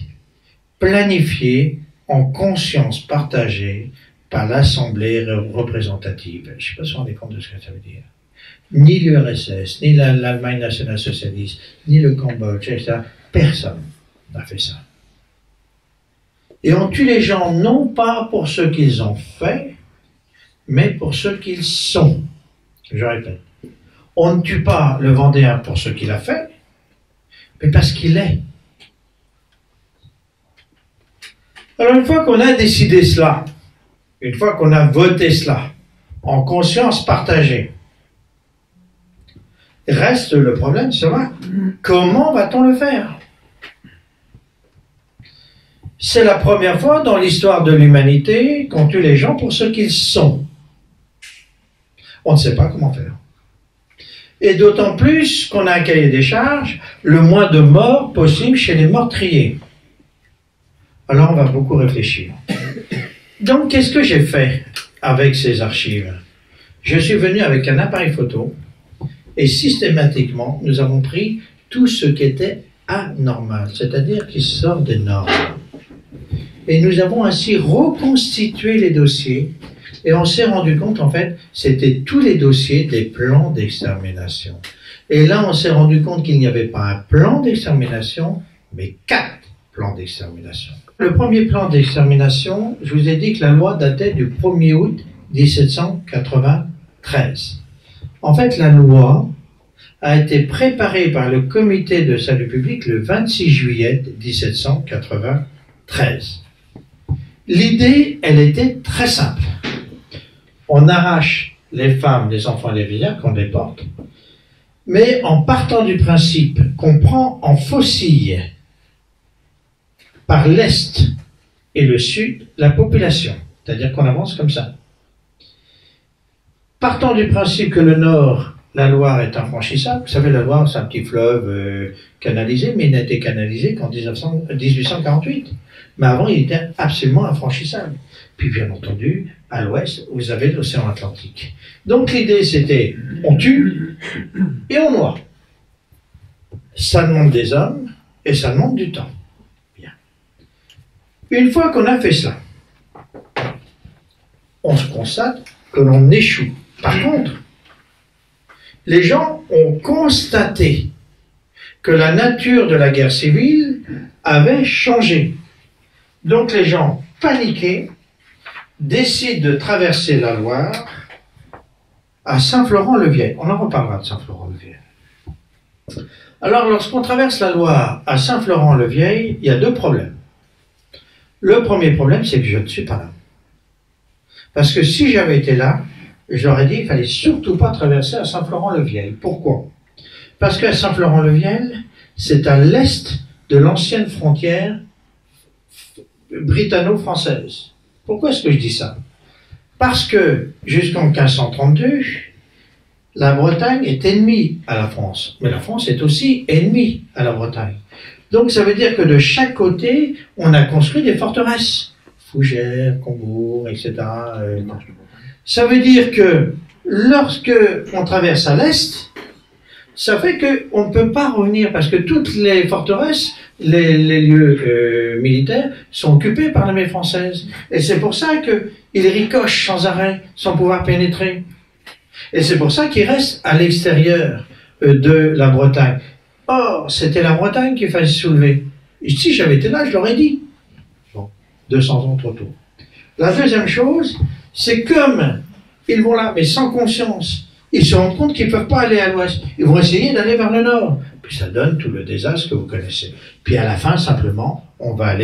planifiée, en conscience partagée par l'Assemblée représentative. Je ne sais pas si vous vous rendez compte de ce que ça veut dire. Ni l'URSS, ni l'Allemagne nationale-socialiste, ni le Cambodge, etc. Personne n'a fait ça. Et on tue les gens non pas pour ce qu'ils ont fait, mais pour ce qu'ils sont. Je répète. On ne tue pas le Vendéen pour ce qu'il a fait, mais parce qu'il est. Alors une fois qu'on a décidé cela, une fois qu'on a voté cela, en conscience partagée, reste le problème de savoir comment va-t-on le faire? C'est la première fois dans l'histoire de l'humanité qu'on tue les gens pour ce qu'ils sont. On ne sait pas comment faire. Et d'autant plus qu'on a un cahier des charges, le moins de morts possible chez les meurtriers. Alors on va beaucoup réfléchir. Donc qu'est-ce que j'ai fait avec ces archives? Je suis venu avec un appareil photo et systématiquement nous avons pris tout ce qui était anormal, c'est-à-dire qui sort des normes. Et nous avons ainsi reconstitué les dossiers et on s'est rendu compte, en fait, c'était tous les dossiers des plans d'extermination. Et là, on s'est rendu compte qu'il n'y avait pas un plan d'extermination, mais 4 plans d'extermination. Le premier plan d'extermination, je vous ai dit que la loi datait du 1er août 1793. En fait, la loi a été préparée par le comité de salut public le 26 juillet 1793. L'idée, elle était très simple. On arrache les femmes, les enfants et les vieillards qu'on déporte, mais en partant du principe qu'on prend en faucille par l'Est et le Sud la population, c'est-à-dire qu'on avance comme ça. Partant du principe que le Nord, la Loire est infranchissable, vous savez, la Loire c'est un petit fleuve canalisé, mais il n'a été canalisé qu'en 1848. Mais avant, il était absolument infranchissable. Puis bien entendu, à l'ouest, vous avez l'océan Atlantique. Donc l'idée c'était, on tue et on noie. Ça demande des hommes et ça demande du temps. Bien. Une fois qu'on a fait cela, on se constate que l'on échoue. Par contre, les gens ont constaté que la nature de la guerre civile avait changé. Donc les gens paniqués décident de traverser la Loire à Saint-Florent-le-Vieil. On en reparlera de Saint-Florent-le-Vieil. Alors lorsqu'on traverse la Loire à Saint-Florent-le-Vieil, il y a 2 problèmes. Le premier problème, c'est que je ne suis pas là. Parce que si j'avais été là, je leur ai dit qu'il ne fallait surtout pas traverser à Saint-Florent-le-Viel. Pourquoi? Parce qu'à Saint-Florent-le-Viel, c'est à l'est de l'ancienne frontière britanno-française. Pourquoi est-ce que je dis ça? Parce que jusqu'en 1532, la Bretagne est ennemie à la France, mais la France est aussi ennemie à la Bretagne. Donc ça veut dire que de chaque côté, on a construit des forteresses. Fougères, Combourg, etc. Ça veut dire que lorsque on traverse à l'est, ça fait qu'on ne peut pas revenir parce que toutes les forteresses, les lieux militaires sont occupés par l'armée française. Et c'est pour ça qu'ils ricochent sans arrêt, sans pouvoir pénétrer. Et c'est pour ça qu'ils restent à l'extérieur de la Bretagne. Or, c'était la Bretagne qu'il fallait soulever. Et si j'avais été là, je l'aurais dit. Bon, 200 ans trop tôt. La deuxième chose, c'est comme ils vont là, mais sans conscience, ils se rendent compte qu'ils ne peuvent pas aller à l'ouest. Ils vont essayer d'aller vers le nord. Puis ça donne tout le désastre que vous connaissez. Puis à la fin, simplement, on va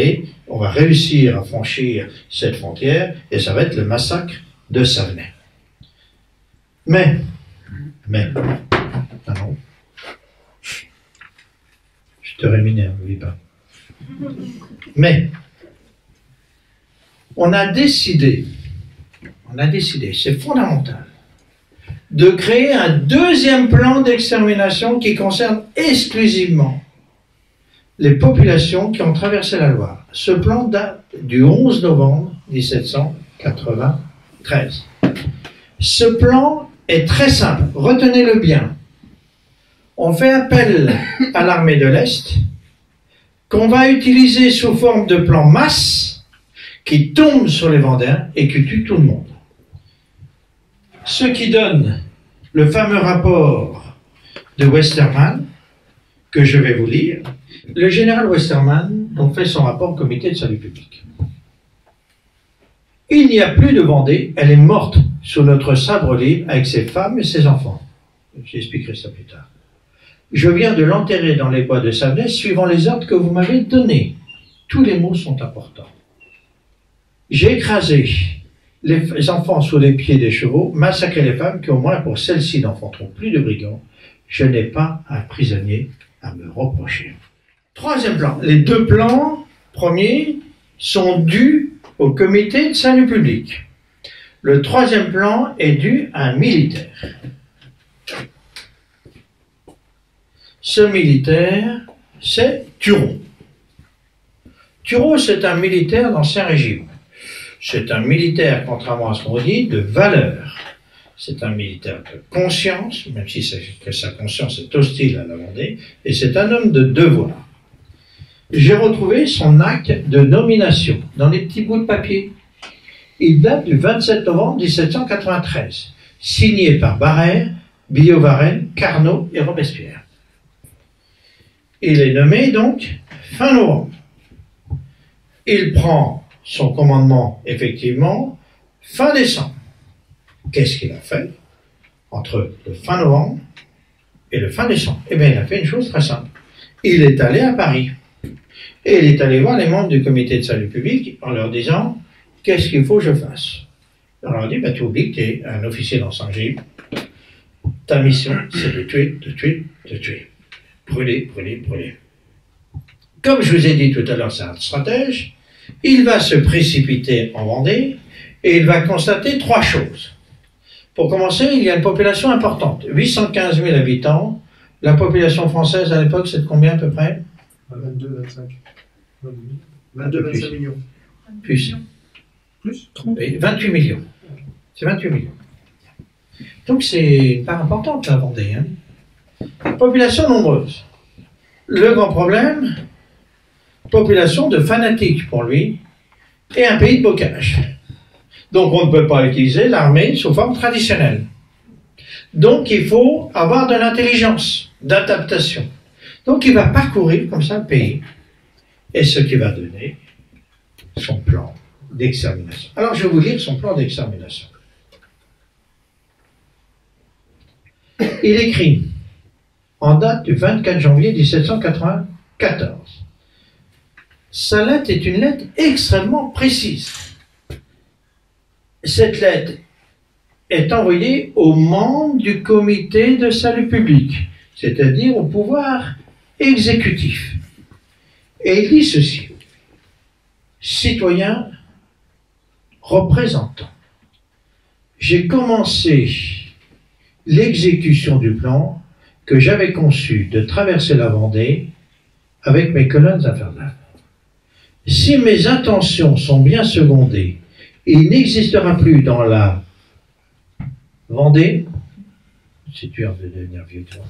réussir à franchir cette frontière et ça va être le massacre de Savenay. Mais, ah non, je te rémunère, n'oublie pas. Mais, on a décidé, c'est fondamental, de créer un deuxième plan d'extermination qui concerne exclusivement les populations qui ont traversé la Loire. Ce plan date du 11 novembre 1793. Ce plan est très simple, retenez-le bien. On fait appel à l'armée de l'Est, qu'on va utiliser sous forme de plan masse, qui tombe sur les Vendéens et qui tue tout le monde. Ce qui donne le fameux rapport de Westermann, que je vais vous lire. Le général Westermann donc fait son rapport au comité de salut public. Il n'y a plus de Vendée, elle est morte sous notre sabre libre avec ses femmes et ses enfants. J'expliquerai ça plus tard. Je viens de l'enterrer dans les bois de Savenay suivant les ordres que vous m'avez donnés. Tous les mots sont importants. J'ai écrasé les enfants sous les pieds des chevaux, massacré les femmes qui, au moins pour celles-ci, n'enfanteront plus de brigands. Je n'ai pas un prisonnier à me reprocher. Troisième plan. Les deux plans premiers sont dus au comité de salut public. Le troisième plan est dû à un militaire. Ce militaire, c'est Turreau. Turreau, c'est un militaire d'Ancien Régime. C'est un militaire, contrairement à ce qu'on dit, de valeur. C'est un militaire de conscience, même si sa conscience est hostile à la Vendée, et c'est un homme de devoir. J'ai retrouvé son acte de nomination dans les petits bouts de papier. Il date du 27 novembre 1793, signé par Barrère, Billaud-Varenne, Carnot et Robespierre. Il est nommé donc fin novembre. Il prend son commandement, effectivement, fin décembre. Qu'est-ce qu'il a fait entre le fin novembre et le fin décembre? Eh bien, il a fait une chose très simple. Il est allé à Paris. Et il est allé voir les membres du comité de salut public en leur disant « Qu'est-ce qu'il faut que je fasse ?» On leur dit « Tu oublies que tu es un officier d'Ancien Régime. Ta mission, c'est de tuer, de tuer, de tuer. Brûler, brûler, brûler. » Comme je vous ai dit tout à l'heure, c'est un stratège. Il va se précipiter en Vendée et il va constater trois choses. Pour commencer, il y a une population importante, 815 000 habitants. La population française à l'époque, c'est de combien à peu près? 22, 25. 22, 25 millions. Plus. Plus 28 millions. C'est 28 millions. Donc c'est une part importante, la Vendée. Population nombreuse. Le grand problème, population de fanatiques pour lui, et un pays de bocage. Donc on ne peut pas utiliser l'armée sous forme traditionnelle. Donc il faut avoir de l'intelligence, d'adaptation. Donc il va parcourir comme ça le pays, et ce qui va donner son plan d'extermination. Alors je vais vous lire son plan d'extermination. Il écrit, en date du 24 janvier 1794, sa lettre est une lettre extrêmement précise. Cette lettre est envoyé aux membres du comité de salut public, c'est-à-dire au pouvoir exécutif. Et il dit ceci: citoyens représentants, j'ai commencé l'exécution du plan que j'avais conçu de traverser la Vendée avec mes colonnes infernales. Si mes intentions sont bien secondées, il n'existera plus dans la Vendée, c'est dur de devenir vieux, toi,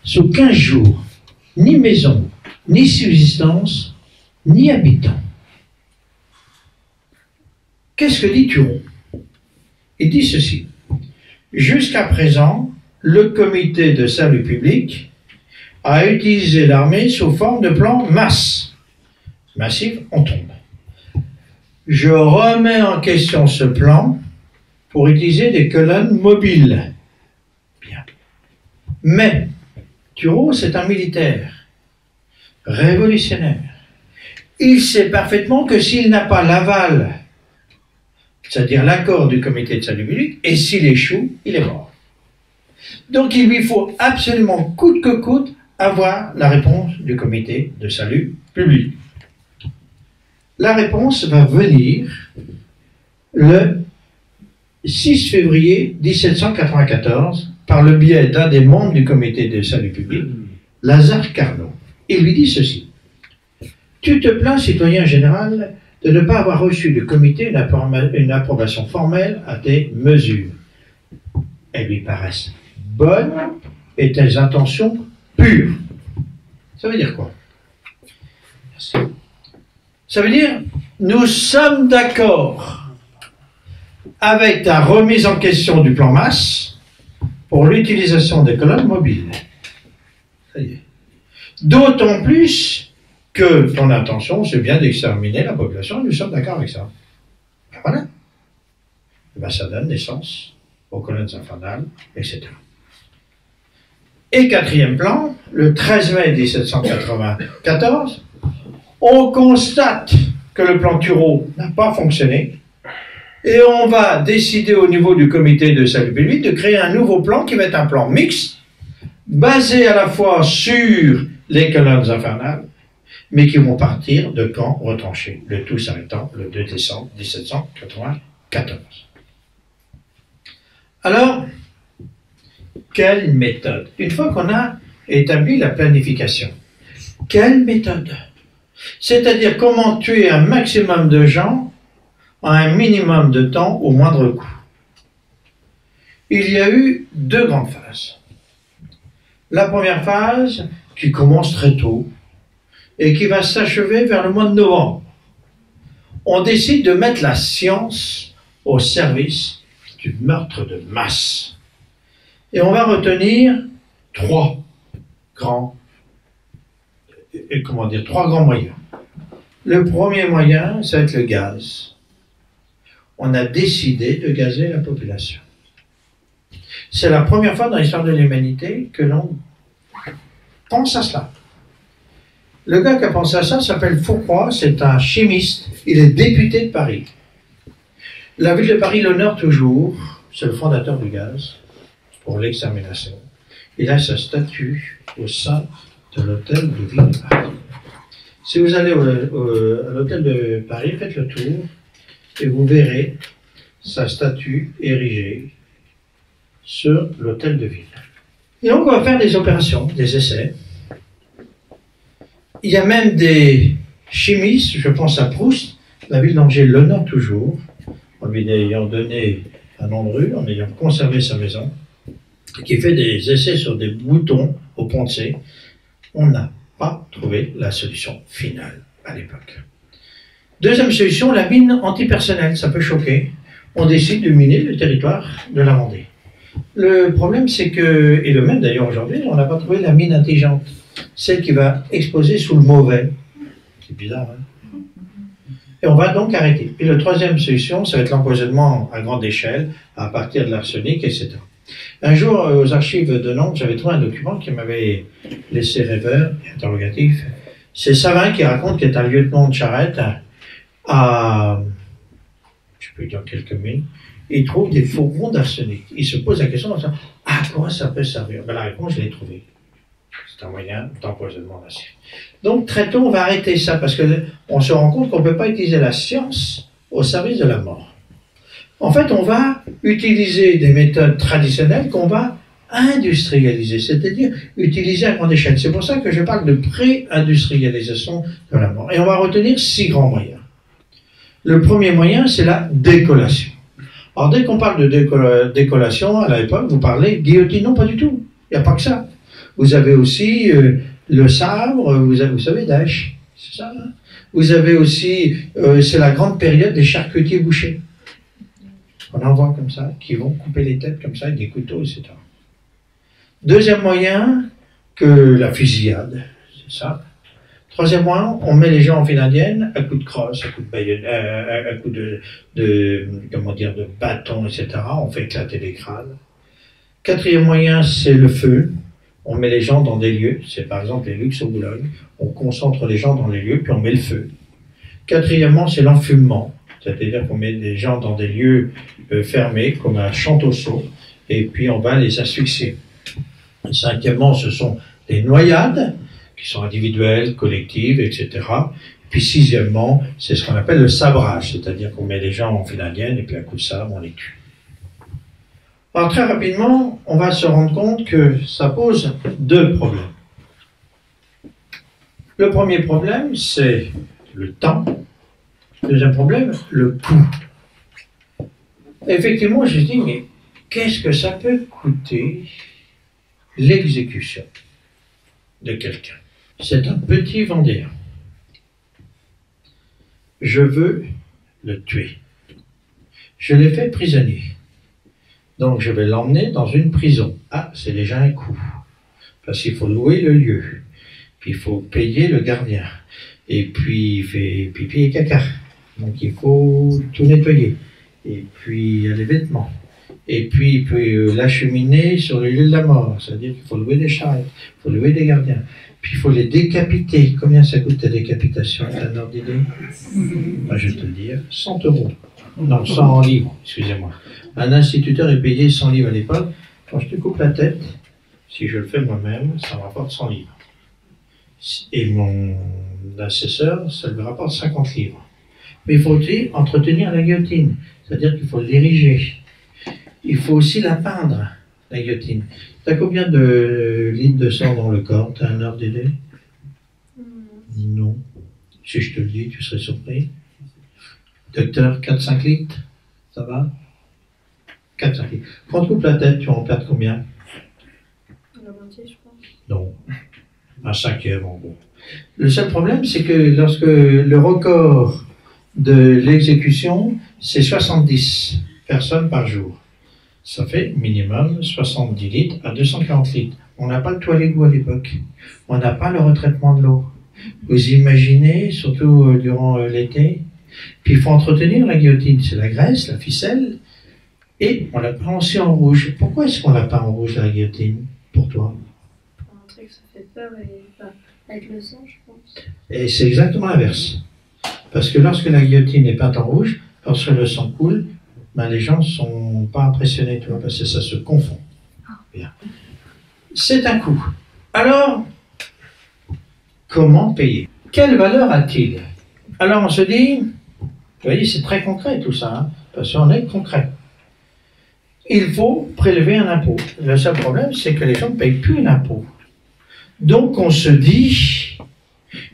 sous 15 jours, ni maison, ni subsistance, ni habitants. Qu'est-ce que dit Turreau? Il dit ceci: jusqu'à présent, le comité de salut public a utilisé l'armée sous forme de plan masse. Massif, on tombe. Je remets en question ce plan pour utiliser des colonnes mobiles. Bien. Mais Turreau, c'est un militaire révolutionnaire. Il sait parfaitement que s'il n'a pas l'aval, c'est-à-dire l'accord du comité de salut public, et s'il échoue, il est mort. Donc il lui faut absolument, coûte que coûte, avoir la réponse du comité de salut public. La réponse va venir le 6 février 1794 par le biais d'un des membres du comité de salut public, Lazare Carnot. Il lui dit ceci: tu te plains, citoyen général, de ne pas avoir reçu du comité une approbation formelle à tes mesures. Elles lui paraissent bonnes et tes intentions pures. Ça veut dire quoi? Merci. Ça veut dire, nous sommes d'accord avec ta remise en question du plan masse pour l'utilisation des colonnes mobiles. Ça y est. D'autant plus que ton intention, c'est bien d'exterminer la population, nous sommes d'accord avec ça. Ben voilà. Ben ça donne naissance aux colonnes infernales, etc. Et quatrième plan, le 13 mai 1794, on constate que le plan Turreau n'a pas fonctionné et on va décider au niveau du comité de salut public de créer un nouveau plan qui va être un plan mixte, basé à la fois sur les colonnes infernales, mais qui vont partir de camps retranchés, le tout s'arrêtant le 2 décembre 1794. Alors, quelle méthode? Une fois qu'on a établi la planification, quelle méthode? C'est-à-dire comment tuer un maximum de gens en un minimum de temps au moindre coût. Il y a eu deux grandes phases. La première phase, qui commence très tôt, et qui va s'achever vers le mois de novembre. On décide de mettre la science au service du meurtre de masse. Et on va retenir trois grands moyens. Le premier moyen, ça va être le gaz. On a décidé de gazer la population. C'est la première fois dans l'histoire de l'humanité que l'on pense à cela. Le gars qui a pensé à ça s'appelle Fourcroy, c'est un chimiste, il est député de Paris. La ville de Paris l'honore toujours, c'est le fondateur du gaz, pour l'extermination. Il a sa statue au sein de l'hôtel de ville de Paris. Si vous allez à l'hôtel de Paris, faites le tour et vous verrez sa statue érigée sur l'hôtel de ville. Et donc on va faire des opérations, des essais. Il y a même des chimistes, je pense à Proust, la ville d'Angers l'honore toujours, en lui ayant donné un nom de rue, en ayant conservé sa maison, qui fait des essais sur des boutons au pont de C. On n'a pas trouvé la solution finale à l'époque. Deuxième solution, la mine antipersonnelle, ça peut choquer. On décide de miner le territoire de la Vendée. Le problème, c'est que, et le même d'ailleurs aujourd'hui, on n'a pas trouvé la mine intelligente, celle qui va exploser sous le mauvais. C'est bizarre, hein? Et on va donc arrêter. Et la troisième solution, ça va être l'empoisonnement à grande échelle, à partir de l'arsenic, etc. Un jour, aux archives de Nantes, j'avais trouvé un document qui m'avait laissé rêveur et interrogatif. C'est Savin qui raconte qu'il est un lieutenant de charrette à, je peux dire quelques milles, il trouve des fourgons d'arsenic. Il se pose la question en disant, à quoi ça peut servir? Ben, la réponse, je l'ai trouvée. C'est un moyen d'empoisonnement d'acide. Donc très tôt, on va arrêter ça, parce qu'on se rend compte qu'on ne peut pas utiliser la science au service de la mort. En fait, on va utiliser des méthodes traditionnelles qu'on va industrialiser, c'est-à-dire utiliser à grande échelle. C'est pour ça que je parle de pré-industrialisation de la mort. Et on va retenir 6 grands moyens. Le premier moyen, c'est la décollation. Alors, dès qu'on parle de décollation, à l'époque, vous parlez guillotine. Non, pas du tout. Il n'y a pas que ça. Vous avez aussi le sabre, vous savez, Daesh, c'est ça, hein? Vous avez aussi, c'est la grande période des charcutiers bouchers. On en voit comme ça, qui vont couper les têtes comme ça avec des couteaux, etc. Deuxième moyen, que la fusillade, c'est ça. Troisième moyen, on met les gens en file indienne à coups de crosse, à coups de baïonnette, à coups de bâton, etc. On fait éclater les crânes. Quatrième moyen, c'est le feu. On met les gens dans des lieux, c'est par exemple les Luxe au Boulogne. On concentre les gens dans les lieux, puis on met le feu. Quatrièmement, c'est l'enfumement. C'est-à-dire qu'on met des gens dans des lieux fermés, comme un Chantosso, et puis on va les asphyxier. Cinquièmement, ce sont les noyades, qui sont individuelles, collectives, etc. Puis sixièmement, c'est ce qu'on appelle le sabrage, c'est-à-dire qu'on met les gens en file indienne, et puis à coup de sabre, on les tue. Alors très rapidement, on va se rendre compte que ça pose 2 problèmes. Le premier problème, c'est le temps. Deuxième problème, le coût. Effectivement, je me dis, mais qu'est-ce que ça peut coûter l'exécution de quelqu'un? C'est un petit Vendéen. Je veux le tuer. Je l'ai fait prisonnier. Donc je vais l'emmener dans une prison. Ah, c'est déjà un coût. Parce qu'il faut louer le lieu. Puis il faut payer le gardien. Et puis il fait pipi et caca. Donc il faut tout nettoyer. Et puis il y a les vêtements. Et puis il peut l'acheminer sur le lieu de la mort. C'est-à-dire qu'il faut louer des charrettes, il faut louer des gardiens. Puis il faut les décapiter. Combien ça coûte ta décapitation? T'as un ordre d'idée? Moi je vais te le dire, 100 €. Non, 100 livres, excusez-moi. Un instituteur est payé 100 livres à l'époque. Quand je te coupe la tête, si je le fais moi-même, ça me rapporte 100 livres. Et mon assesseur, ça lui rapporte 50 livres. Mais il faut aussi entretenir la guillotine, c'est-à-dire qu'il faut l'ériger. Il faut aussi la peindre, la guillotine. Tu as combien de litres de sang dans le corps? Tu as un ordre d'idée? Non. Si je te le dis, tu serais surpris. Docteur, 4-5 litres? Ça va? 4-5 litres. Quand tu coupes la tête, tu vas en perdre combien? La moitié, je pense. Non. Un 5e en gros. Le seul problème, c'est que lorsque le record de l'exécution, c'est 70 personnes par jour. Ça fait minimum 70 litres à 240 litres. On n'a pas le toit à l'égout à l'époque. On n'a pas le retraitement de l'eau. Vous imaginez, surtout durant l'été, puis il faut entretenir la guillotine. C'est la graisse, la ficelle, et on la peint aussi en rouge. Pourquoi est-ce qu'on la peint en rouge, la guillotine, pour toi? Pour montrer que ça fait peur et enfin, avec le sang, je pense. Et c'est exactement l'inverse. Parce que lorsque la guillotine est peinte en rouge, lorsque le sang coule, ben les gens ne sont pas impressionnés, tu vois, parce que ça se confond. Bien. C'est un coût. Alors, comment payer? Quelle valeur a-t-il? Alors on se dit, vous voyez, c'est très concret tout ça, hein, parce qu'on est concret. Il faut prélever un impôt. Le seul problème, c'est que les gens ne payent plus l'impôt. Donc on se dit,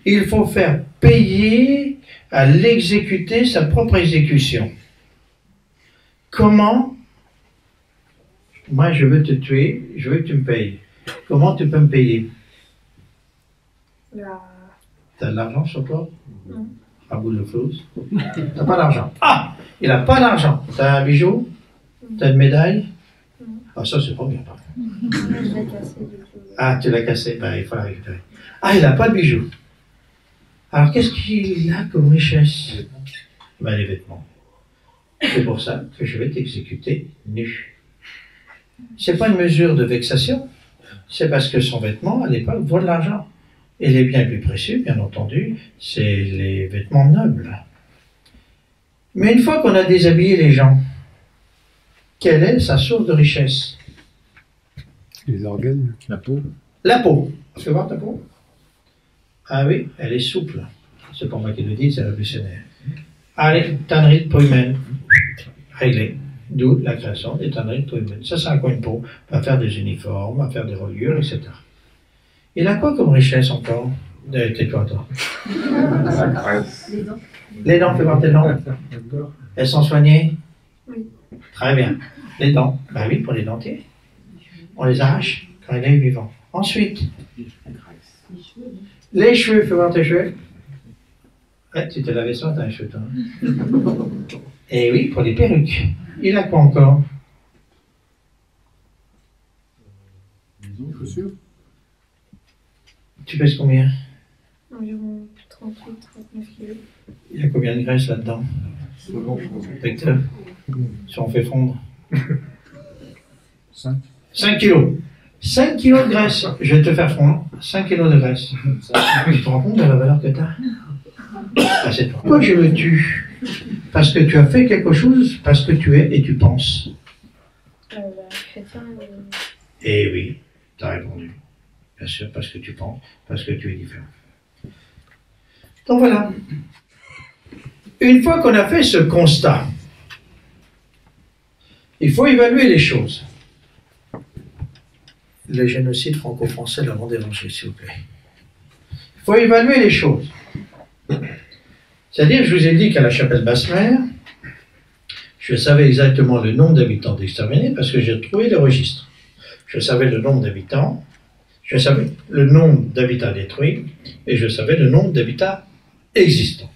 il faut faire payer à l'exécuter sa propre exécution. Comment? Moi, je veux te tuer, je veux que tu me payes. Comment tu peux me payer? T'as de l'argent sur toi? Non. À bout de flouze. T'as pas d'argent. Ah! Il a pas d'argent. T'as un bijou? T'as une médaille? Ah, ça, c'est pas bien, par contre. Je l'ai cassé du coup. Ah, tu l'as cassé, ben, il faut la récupérer. Ah, il n'a pas de bijoux. Alors, qu'est-ce qu'il a comme richesse? Ben, les vêtements. C'est pour ça que je vais t'exécuter nu. C'est pas une mesure de vexation, c'est parce que son vêtement, à l'époque, vaut de l'argent. Et les biens les plus précieux, bien entendu, c'est les vêtements nobles. Mais une fois qu'on a déshabillé les gens, quelle est sa source de richesse? Les organes. La peau. La peau. Fais voir ta peau. Ah oui, elle est souple. C'est pas moi qui le dis, c'est révolutionnaire. Allez, tannerie de peau humaine. Réglé. D'où la création des tanneries de peau humaine. Ça, c'est un coin de peau. On va faire des uniformes, on va faire des reliures, etc. Il a quoi comme richesse encore? Tais-toi, toi. La graisse. Les dents. Les dents, fais voir tes dents. Elles sont soignées? Oui. Très bien. Les dents. Ben oui, pour les dentiers. On les arrache quand il est vivant. Ensuite, les cheveux, fais voir tes cheveux. Ouais, tu te lavais ça, t'as un cheveu, toi. Et oui, pour les perruques. Il a quoi encore? Les chaussures. Tu pèses combien? Environ 38-39 kilos. Il y a combien de graisse là-dedans? Vecteur. Si on fait fondre. 5. 5 kilos. 5 kilos de graisse. Je vais te faire fondre. 5 kilos de graisse. Tu te rends compte de la valeur que tu as? Ah, c'est toi. Pourquoi je le tue? Parce que tu as fait quelque chose, parce que tu es et tu penses. Chrétien. Eh oui, tu as répondu. Bien sûr, parce que tu penses, parce que tu es différent. Donc voilà. Une fois qu'on a fait ce constat, il faut évaluer les choses. Le génocide franco-français de la Vendée-Angers, s'il vous plaît. Il faut évaluer les choses. C'est-à-dire, je vous ai dit qu'à la Chapelle-Basse-Mer, je savais exactement le nombre d'habitants d'exterminés parce que j'ai trouvé les registres. Je savais le nombre d'habitants, je savais le nombre d'habitats détruits et je savais le nombre d'habitats existants.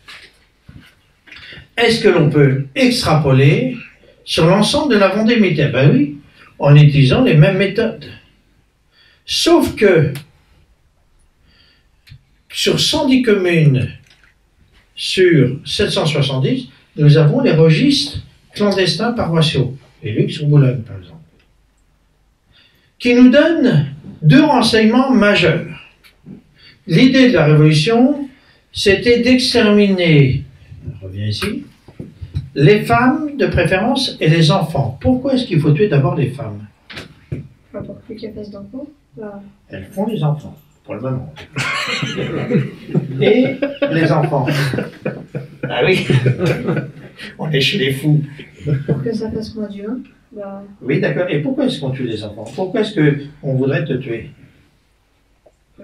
Est-ce que l'on peut extrapoler sur l'ensemble de la Vendée militaire? Ben oui, en utilisant les mêmes méthodes. Sauf que sur 110 communes sur 770, nous avons les registres clandestins paroissiaux, les Luxe-Boulogne par exemple, qui nous donnent deux renseignements majeurs. L'idée de la Révolution, c'était d'exterminer, on revient ici, les femmes de préférence et les enfants. Pourquoi est-ce qu'il faut tuer d'abord les femmes? Pas pour plus qu'elles fassent d'enfants. Bah, Elles font les enfants, pour le moment. Et les enfants. Ah oui, on est chez les fous. pour que ça fasse moins dur. Bah, Oui, d'accord. Et pourquoi est-ce qu'on tue les enfants? Pourquoi est-ce qu'on voudrait te tuer?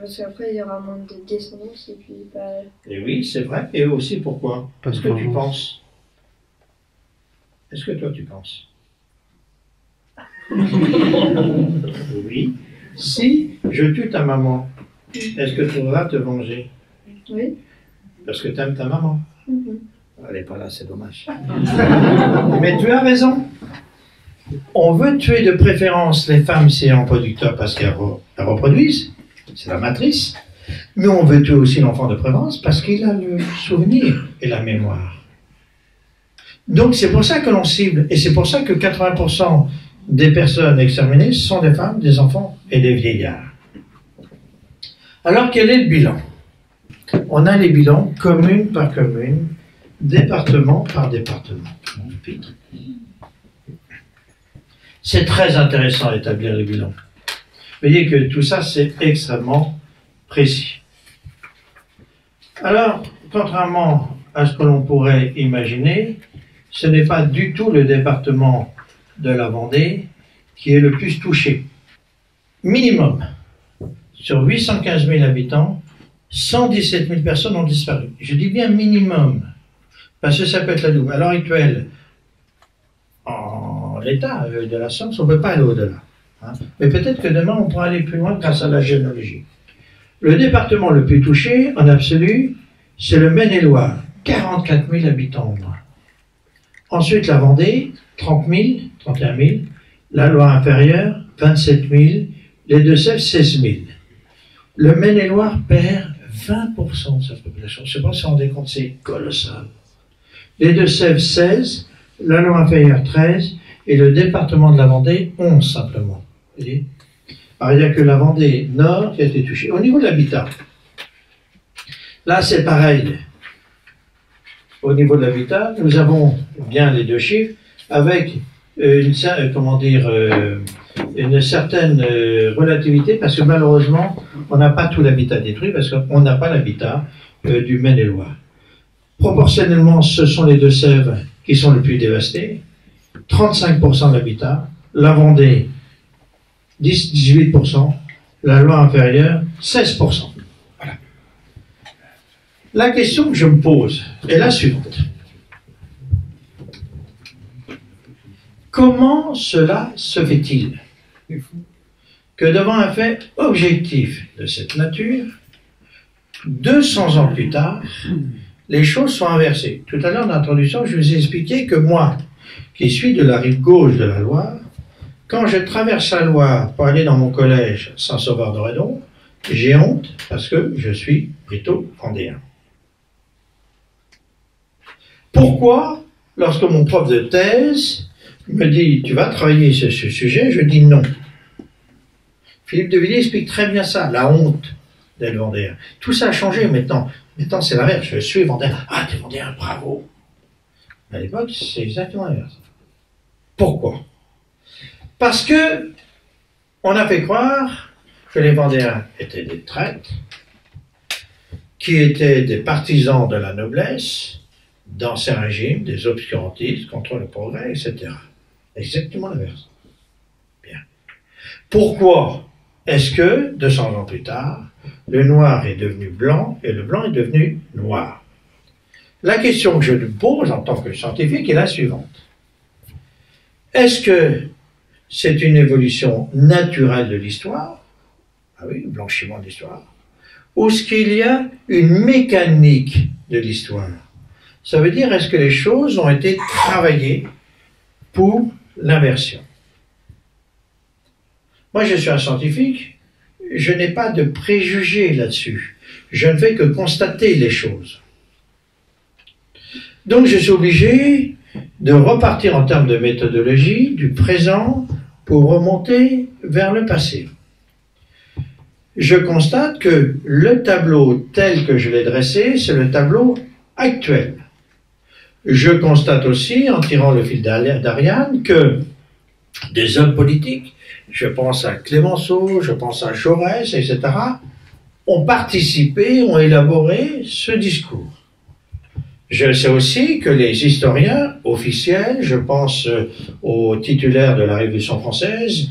parce qu'après, il y aura moins de descendance et puis bah, Et oui, c'est vrai. Et aussi pourquoi? Parce que tu penses. Est-ce que toi tu penses? Oui. Si je tue ta maman, est-ce que tu voudras te venger? oui. Parce que tu aimes ta maman. Mhm. Elle n'est pas là, c'est dommage. Mais tu as raison. On veut tuer de préférence les femmes si elles sont reproducteurs parce qu'elles reproduisent. C'est la matrice. Mais on veut tuer aussi l'enfant de préférence parce qu'il a le souvenir et la mémoire. Donc c'est pour ça que l'on cible. Et c'est pour ça que 80% des personnes exterminées sont des femmes, des enfants et des vieillards. Alors quel est le bilan? On a les bilans commune par commune, département par département. C'est très intéressant d'établir les bilans. Vous voyez que tout ça, c'est extrêmement précis. Alors, contrairement à ce que l'on pourrait imaginer, ce n'est pas du tout le département de la Vendée qui est le plus touché. Minimum, sur 815 000 habitants, 117 000 personnes ont disparu. Je dis bien minimum, parce que ça peut être la double. À l'heure actuelle, en l'état de la science, on ne peut pas aller au-delà. Hein. Mais peut-être que demain, on pourra aller plus loin grâce à la généalogie. Le département le plus touché, en absolu, c'est le Maine-et-Loire, 44 000 habitants au moins. Ensuite, la Vendée, 30 000, 31 000. La Loire-Inférieure, 27 000. Les Deux-Sèvres, 16 000. Le Maine-et-Loire perd 20% de sa population. Je ne sais pas si vous vous rendez compte, c'est colossal. Les Deux-Sèvres, 16. La Loire-Inférieure, 13. Et le département de la Vendée, 11 simplement. Vous voyez ? Alors, il n'y a que la Vendée Nord qui a été touchée. Au niveau de l'habitat, là, c'est pareil. Au niveau de l'habitat, nous avons bien les deux chiffres, avec comment dire, une certaine relativité, parce que malheureusement, on n'a pas tout l'habitat détruit, parce qu'on n'a pas l'habitat du Maine-et-Loire. Proportionnellement, ce sont les Deux-Sèvres qui sont le plus dévastés, 35% de l'habitat, la Vendée, 10-18%, la Loire inférieure, 16%. Voilà. La question que je me pose est la suivante. Comment cela se fait-il que devant un fait objectif de cette nature, 200 ans plus tard, les choses sont inversées? Tout à l'heure, en introduction, je vous ai expliqué que moi, qui suis de la rive gauche de la Loire, quand je traverse la Loire pour aller dans mon collège Saint-Sauveur-d'Oredon, j'ai honte parce que je suis brito-vendéen. Pourquoi, lorsque mon prof de thèse me dit « tu vas travailler sur ce sujet », je dis non. Philippe de Villiers explique très bien ça, la honte d'être vendéen. Tout ça a changé maintenant. Maintenant, c'est l'inverse. Je suis vendéen. Ah, t'es vendéen, bravo. À l'époque, c'est exactement l'inverse. Pourquoi? Parce que on a fait croire que les Vendéens étaient des traîtres, qui étaient des partisans de la noblesse, d'anciens régimes, des obscurantistes contre le progrès, etc. Exactement l'inverse. Bien. Pourquoi est-ce que, 200 ans plus tard, le noir est devenu blanc et le blanc est devenu noir? La question que je me pose en tant que scientifique est la suivante. Est-ce que c'est une évolution naturelle de l'histoire? Ah oui, le blanchiment de l'histoire. Ou est-ce qu'il y a une mécanique de l'histoire? Ça veut dire, est-ce que les choses ont été travaillées pour l'inversion? Moi, je suis un scientifique, je n'ai pas de préjugés là-dessus. Je ne fais que constater les choses. Donc, je suis obligé de repartir en termes de méthodologie du présent pour remonter vers le passé. Je constate que le tableau tel que je l'ai dressé, c'est le tableau actuel. Je constate aussi, en tirant le fil d'Ariane, que des hommes politiques, je pense à Clémenceau, je pense à Jaurès, etc., ont participé, ont élaboré ce discours. Je sais aussi que les historiens officiels, je pense aux titulaires de la Révolution française,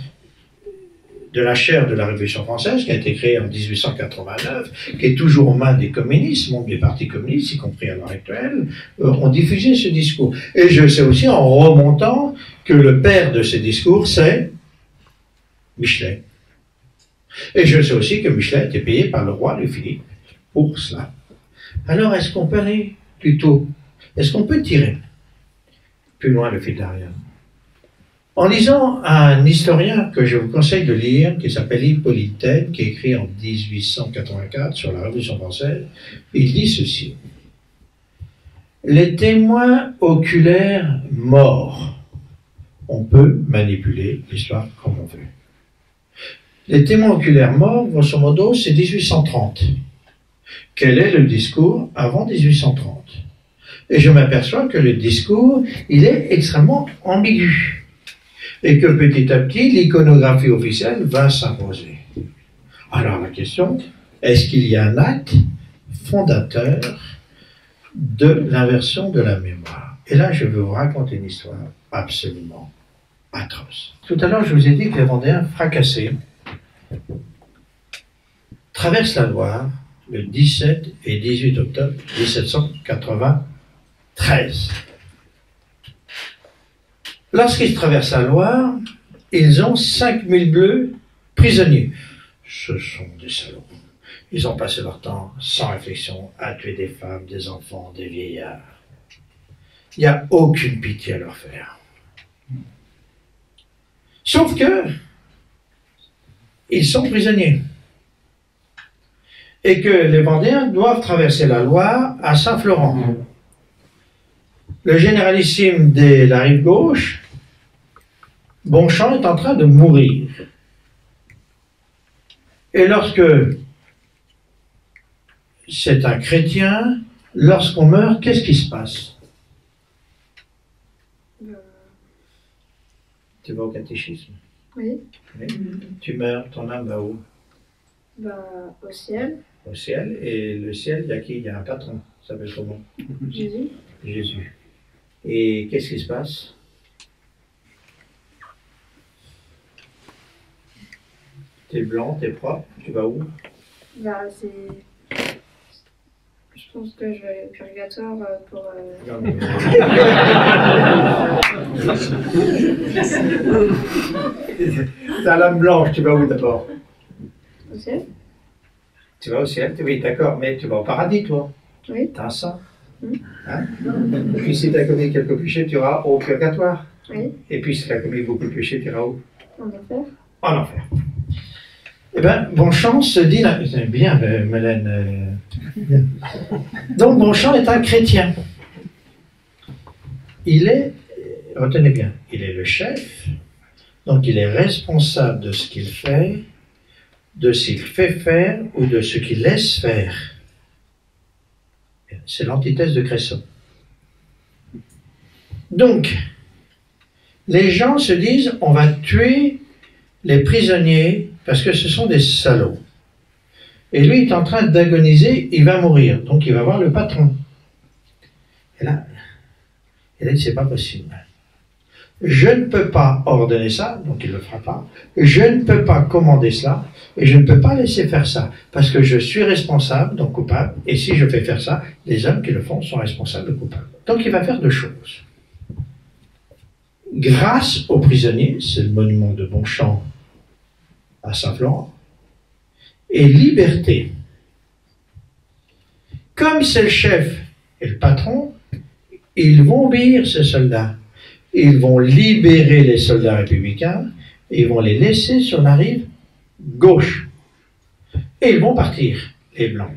de la chaire de la Révolution française, qui a été créée en 1889, qui est toujours aux mains des communistes, membres des partis communistes, y compris à l'heure actuelle, ont diffusé ce discours. Et je sais aussi, en remontant, que le père de ce discours, c'est Michelet. Et je sais aussi que Michelet était payé par le roi Louis-Philippe pour cela. Alors, est-ce qu'on peut aller plutôt, est-ce qu'on peut tirer plus loin le fil d'Ariane? En lisant un historien que je vous conseille de lire, qui s'appelle Hippolyte Taine, qui a écrit en 1884 sur la Révolution française, il dit ceci. Les témoins oculaires morts, on peut manipuler l'histoire comme on veut. Les témoins oculaires morts, grosso modo, c'est 1830. Quel est le discours avant 1830? Et je m'aperçois que le discours, il est extrêmement ambigu. Et que petit à petit, l'iconographie officielle va s'imposer. Alors la question, est-ce qu'il y a un acte fondateur de l'inversion de la mémoire? Et là, je vais vous raconter une histoire absolument atroce. Tout à l'heure, je vous ai dit que les Vendéens fracassés traversent la Loire le 17 et 18 octobre 1793. Lorsqu'ils traversent la Loire, ils ont 5000 bleus prisonniers. Ce sont des salauds. Ils ont passé leur temps, sans réflexion, à tuer des femmes, des enfants, des vieillards. Il n'y a aucune pitié à leur faire. Sauf que, ils sont prisonniers. Et que les Vendéens doivent traverser la Loire à Saint-Florent. Le généralissime de la rive gauche, Bonchamp, est en train de mourir. Et lorsque c'est un chrétien, lorsqu'on meurt, qu'est-ce qui se passe? Tu vas au catéchisme? Oui. Oui. Tu meurs, ton âme va où? Au ciel. Au ciel. Et le ciel, il y a qui? Il y a un patron. Ça s'appelle comment? Jésus. Jésus. Et qu'est-ce qui se passe? T'es blanc, t'es propre, tu vas où? Je pense que je vais aller au purgatoire pour... Non, mais... T'as l'âme blanche, tu vas où d'abord? Au ciel. Tu vas au ciel, oui, d'accord, mais tu vas au paradis, toi. Oui. T'as un sang. Mm. Hein? Et puis si tu as commis quelques péchés, tu iras au purgatoire. Oui. Et puis si tu as commis beaucoup de péchés, tu iras où? En enfer. En enfer. Eh bien, Bonchamp se dit... C'est bien, Mélène. Bien. Donc, Bonchamp est un chrétien. Il est, retenez bien, il est le chef, donc il est responsable de ce qu'il fait, de ce qu'il fait faire ou de ce qu'il laisse faire. C'est l'antithèse de Cresson. Donc, les gens se disent, on va tuer les prisonniers parce que ce sont des salauds. Et lui est en train d'agoniser, il va mourir, donc il va voir le patron. Et là il dit, c'est pas possible. Je ne peux pas ordonner ça, donc il ne le fera pas. Je ne peux pas commander cela, et je ne peux pas laisser faire ça, parce que je suis responsable, donc coupable, et si je fais faire ça, les hommes qui le font sont responsables et coupables. Donc il va faire deux choses. Grâce aux prisonniers, c'est le monument de Bonchamp à Saint-Florent, et liberté. Comme c'est le chef et le patron, ils vont obéir ces soldats. Ils vont libérer les soldats républicains et ils vont les laisser sur la rive gauche. Et ils vont partir, les Blancs.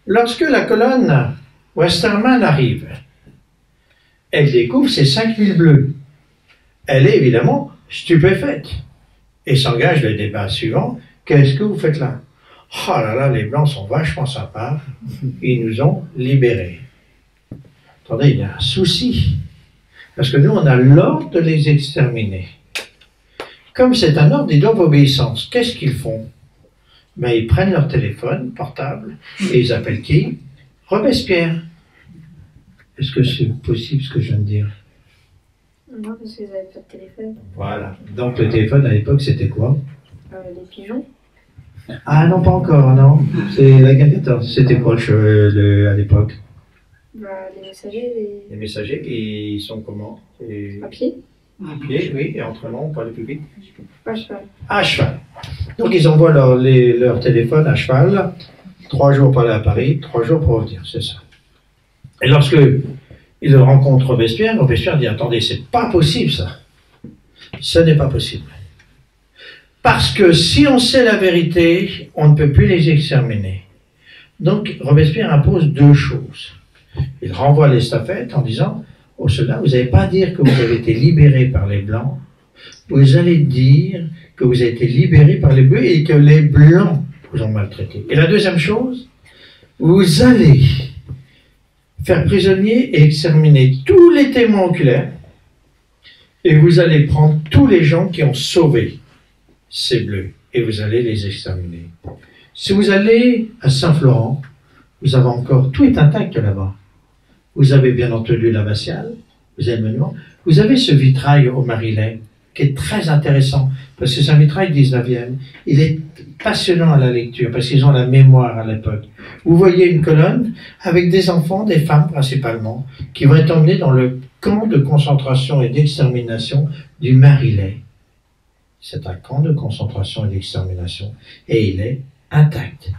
Lorsque la colonne Westermann arrive, elle découvre ces 5000 bleus. Elle est évidemment stupéfaite et s'engage le débat suivant. Qu'est-ce que vous faites là? Oh là là, les Blancs sont vachement sympas. Ils nous ont libérés. Attendez, il y a un souci. Parce que nous, on a l'ordre de les exterminer. Comme c'est un ordre, ils doivent obéissance. Qu'est-ce qu'ils font? Ben, ils prennent leur téléphone portable et ils appellent qui? Robespierre. Est-ce que c'est possible ce que je viens de dire? Non, parce qu'ils n'avaient pas de téléphone. Voilà. Donc le téléphone à l'époque, c'était quoi? Les pigeons. Ah non, pas encore, non. C'est la guerre 14. C'était quoi à l'époque? Les messagers, Les messagers, ils sont comment? à pied. À pied, oui, et autrement, pour aller plus vite? À cheval. À cheval. Donc ils envoient leur téléphone à cheval, 3 jours pour aller à Paris, 3 jours pour revenir, c'est ça. Et lorsque ils rencontrent Robespierre, Robespierre dit, attendez, c'est pas possible ça. Ce n'est pas possible. Parce que si on sait la vérité, on ne peut plus les exterminer. Donc Robespierre impose 2 choses. Il renvoie l'estafette en disant aux soldats, vous n'allez pas dire que vous avez été libérés par les Blancs, vous allez dire que vous avez été libérés par les Bleus et que les Blancs vous ont maltraité. Et la deuxième chose, vous allez faire prisonnier et exterminer tous les témoins oculaires et vous allez prendre tous les gens qui ont sauvé ces Bleus et vous allez les exterminer. Si vous allez à Saint-Florent, vous avez encore, tout est intact là-bas. Vous avez bien entendu l'abbatiale, vous avez le monument, vous avez ce vitrail au Marilyn, qui est très intéressant, parce que c'est un vitrail 19e. Il est passionnant à la lecture, parce qu'ils ont la mémoire à l'époque. Vous voyez une colonne avec des enfants, des femmes principalement, qui vont être emmenés dans le camp de concentration et d'extermination du Marilyn. C'est un camp de concentration et d'extermination, et il est intact.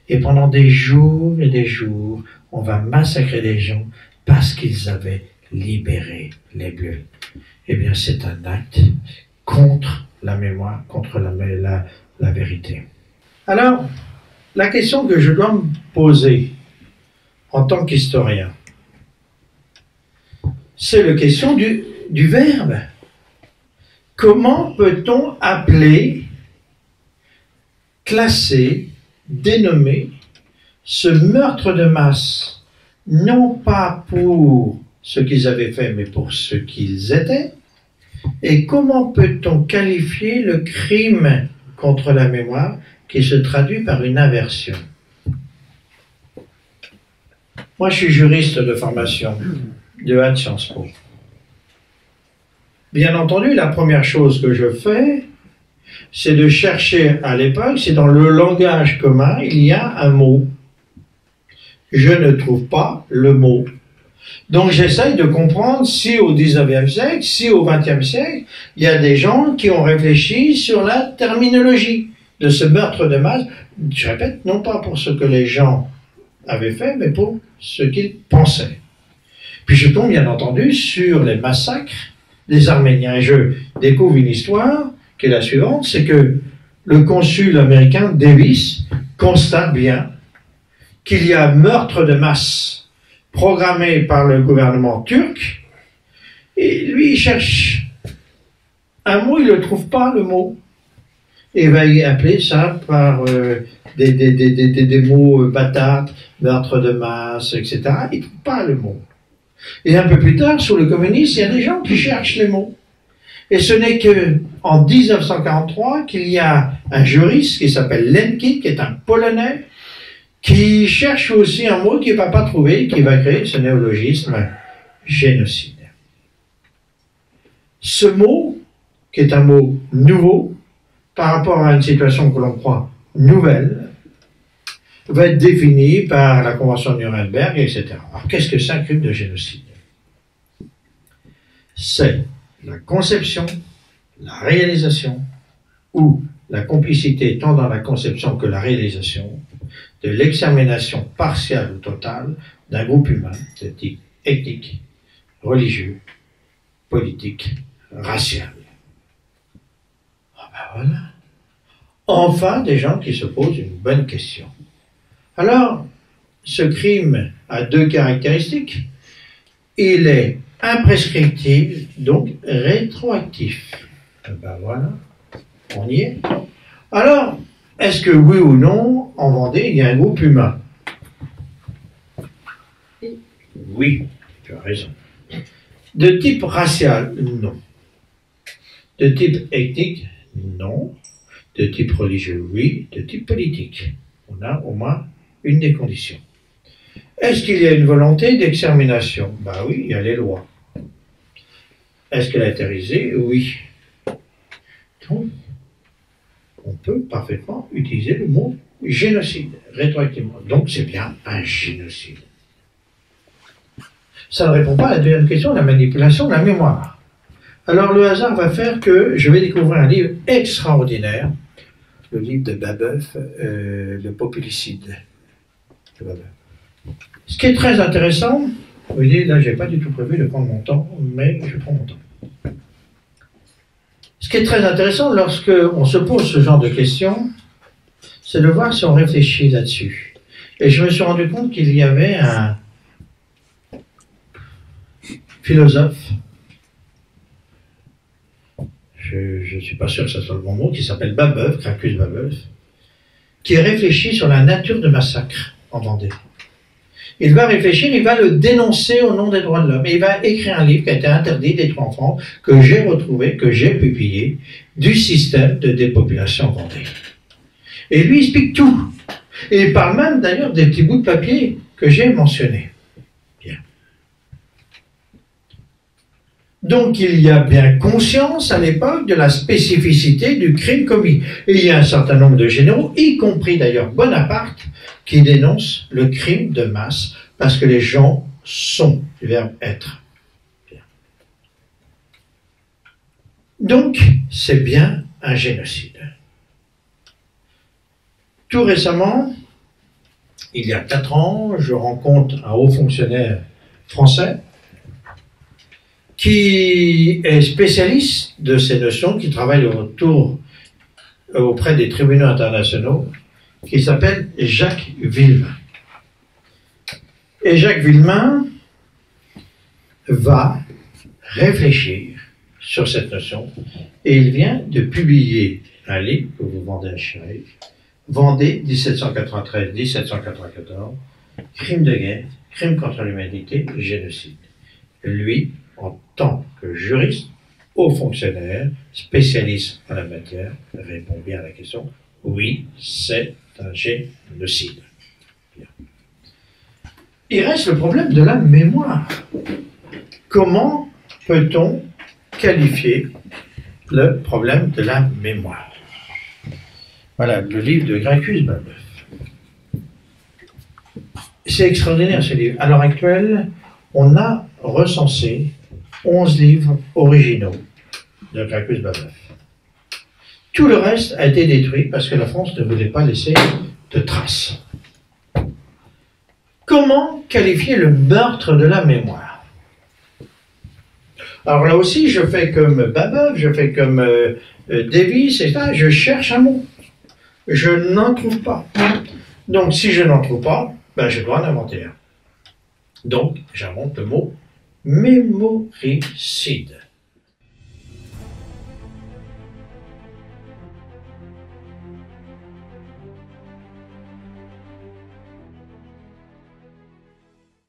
Et pendant des jours et des jours, on va massacrer des gens parce qu'ils avaient libéré les Bleus. Eh bien, c'est un acte contre la mémoire, contre la vérité. Alors, la question que je dois me poser en tant qu'historien, c'est la question du verbe. Comment peut-on appeler, classer, dénommer ce meurtre de masse, non pas pour ce qu'ils avaient fait, mais pour ce qu'ils étaient, Et comment peut-on qualifier le crime contre la mémoire qui se traduit par une inversion? Moi, je suis juriste de formation, de Sciences Po. Bien entendu, la première chose que je fais, c'est de chercher à l'époque, c'est dans le langage commun, il y a un mot. Je ne trouve pas le mot. Donc j'essaye de comprendre si au 19e siècle, si au 20e siècle, il y a des gens qui ont réfléchi sur la terminologie de ce meurtre de masse. Je répète, non pas pour ce que les gens avaient fait, mais pour ce qu'ils pensaient. Puis je tombe bien entendu sur les massacres des Arméniens. Et je découvre une histoire qui est la suivante, c'est que le consul américain Davis constate bien qu'il y a un meurtre de masse programmé par le gouvernement turc, et lui il cherche un mot, il ne trouve pas le mot. Et il va y appeler ça par des mots bâtards, meurtre de masse, etc. Il ne trouve pas le mot. Et un peu plus tard, sous le communisme, il y a des gens qui cherchent les mots. Et ce n'est qu'en 1943 qu'il y a un juriste qui s'appelle Lenki, qui est un Polonais, qui cherche aussi un mot qu'il ne va pas trouver, qui va créer ce néologisme génocide. Ce mot, qui est un mot nouveau, par rapport à une situation que l'on croit nouvelle, va être défini par la Convention de Nuremberg, etc. Alors, qu'est-ce que c'est un crime de génocide? C'est la conception, la réalisation, ou la complicité tant dans la conception que la réalisation, de l'extermination partielle ou totale d'un groupe humain de type ethnique, religieux, politique, racial. Ah ben voilà. Enfin, des gens qui se posent une bonne question. Alors, ce crime a deux caractéristiques. Il est imprescriptible, donc rétroactif. Ah ben voilà, on y est. Alors, est-ce que oui ou non, en Vendée, il y a un groupe humain? Oui, tu as raison. De type racial? Non. De type ethnique? Non. De type religieux? Oui. De type politique? On a au moins une des conditions. Est-ce qu'il y a une volonté d'extermination? Ben oui, il y a les lois. Est-ce qu'elle a été réalisée? Oui. Donc, on peut parfaitement utiliser le mot génocide, rétroactivement. Donc c'est bien un génocide. Ça ne répond pas à la deuxième question, la manipulation de la mémoire. Alors le hasard va faire que je vais découvrir un livre extraordinaire, le livre de Babeuf, Le populicide. De Babeuf. Ce qui est très intéressant, vous voyez, là, je n'ai pas du tout prévu de prendre mon temps, mais je prends mon temps. Ce qui est très intéressant lorsque on se pose ce genre de questions, c'est de voir si on réfléchit là-dessus. Et je me suis rendu compte qu'il y avait un philosophe, je ne suis pas sûr que ce soit le bon mot, qui s'appelle Babeuf, Gracchus Babeuf, qui réfléchit sur la nature de massacre en Vendée. Il va réfléchir, il va le dénoncer au nom des droits de l'homme. Et il va écrire un livre qui a été interdit d'être en France, que j'ai retrouvé, que j'ai publié, du système de dépopulation vendée. Et lui, il explique tout. Et il parle même d'ailleurs des petits bouts de papier que j'ai mentionnés. Bien. Donc il y a bien conscience à l'époque de la spécificité du crime commis. Et il y a un certain nombre de généraux, y compris d'ailleurs Bonaparte, qui dénoncent le crime de masse parce que les gens sont du verbe être. Bien. Donc c'est bien un génocide. Tout récemment, il y a 4 ans, je rencontre un haut fonctionnaire français qui est spécialiste de ces notions, qui travaille auprès des tribunaux internationaux, qui s'appelle Jacques Villemain. Et Jacques Villemain va réfléchir sur cette notion, et il vient de publier un livre que vous vendez à Chérif, Vendée 1793-1794, crime de guerre, crime contre l'humanité, génocide. Lui, en tant que juriste, haut fonctionnaire, spécialiste en la matière, répond bien à la question. Oui, c'est un génocide. Bien. Il reste le problème de la mémoire. Comment peut-on qualifier le problème de la mémoire? Voilà, le livre de Gracchus Babeuf. C'est extraordinaire ce livre. À l'heure actuelle, on a recensé 11 livres originaux de Gracchus Babeuf. Tout le reste a été détruit parce que la France ne voulait pas laisser de traces. Comment qualifier le meurtre de la mémoire? Alors là aussi, je fais comme Babeuf, je fais comme Davis, etc. Je cherche un mot. Je n'en trouve pas. Donc, si je n'en trouve pas, ben, je dois en inventer un. Donc, j'invente le mot mémoricide.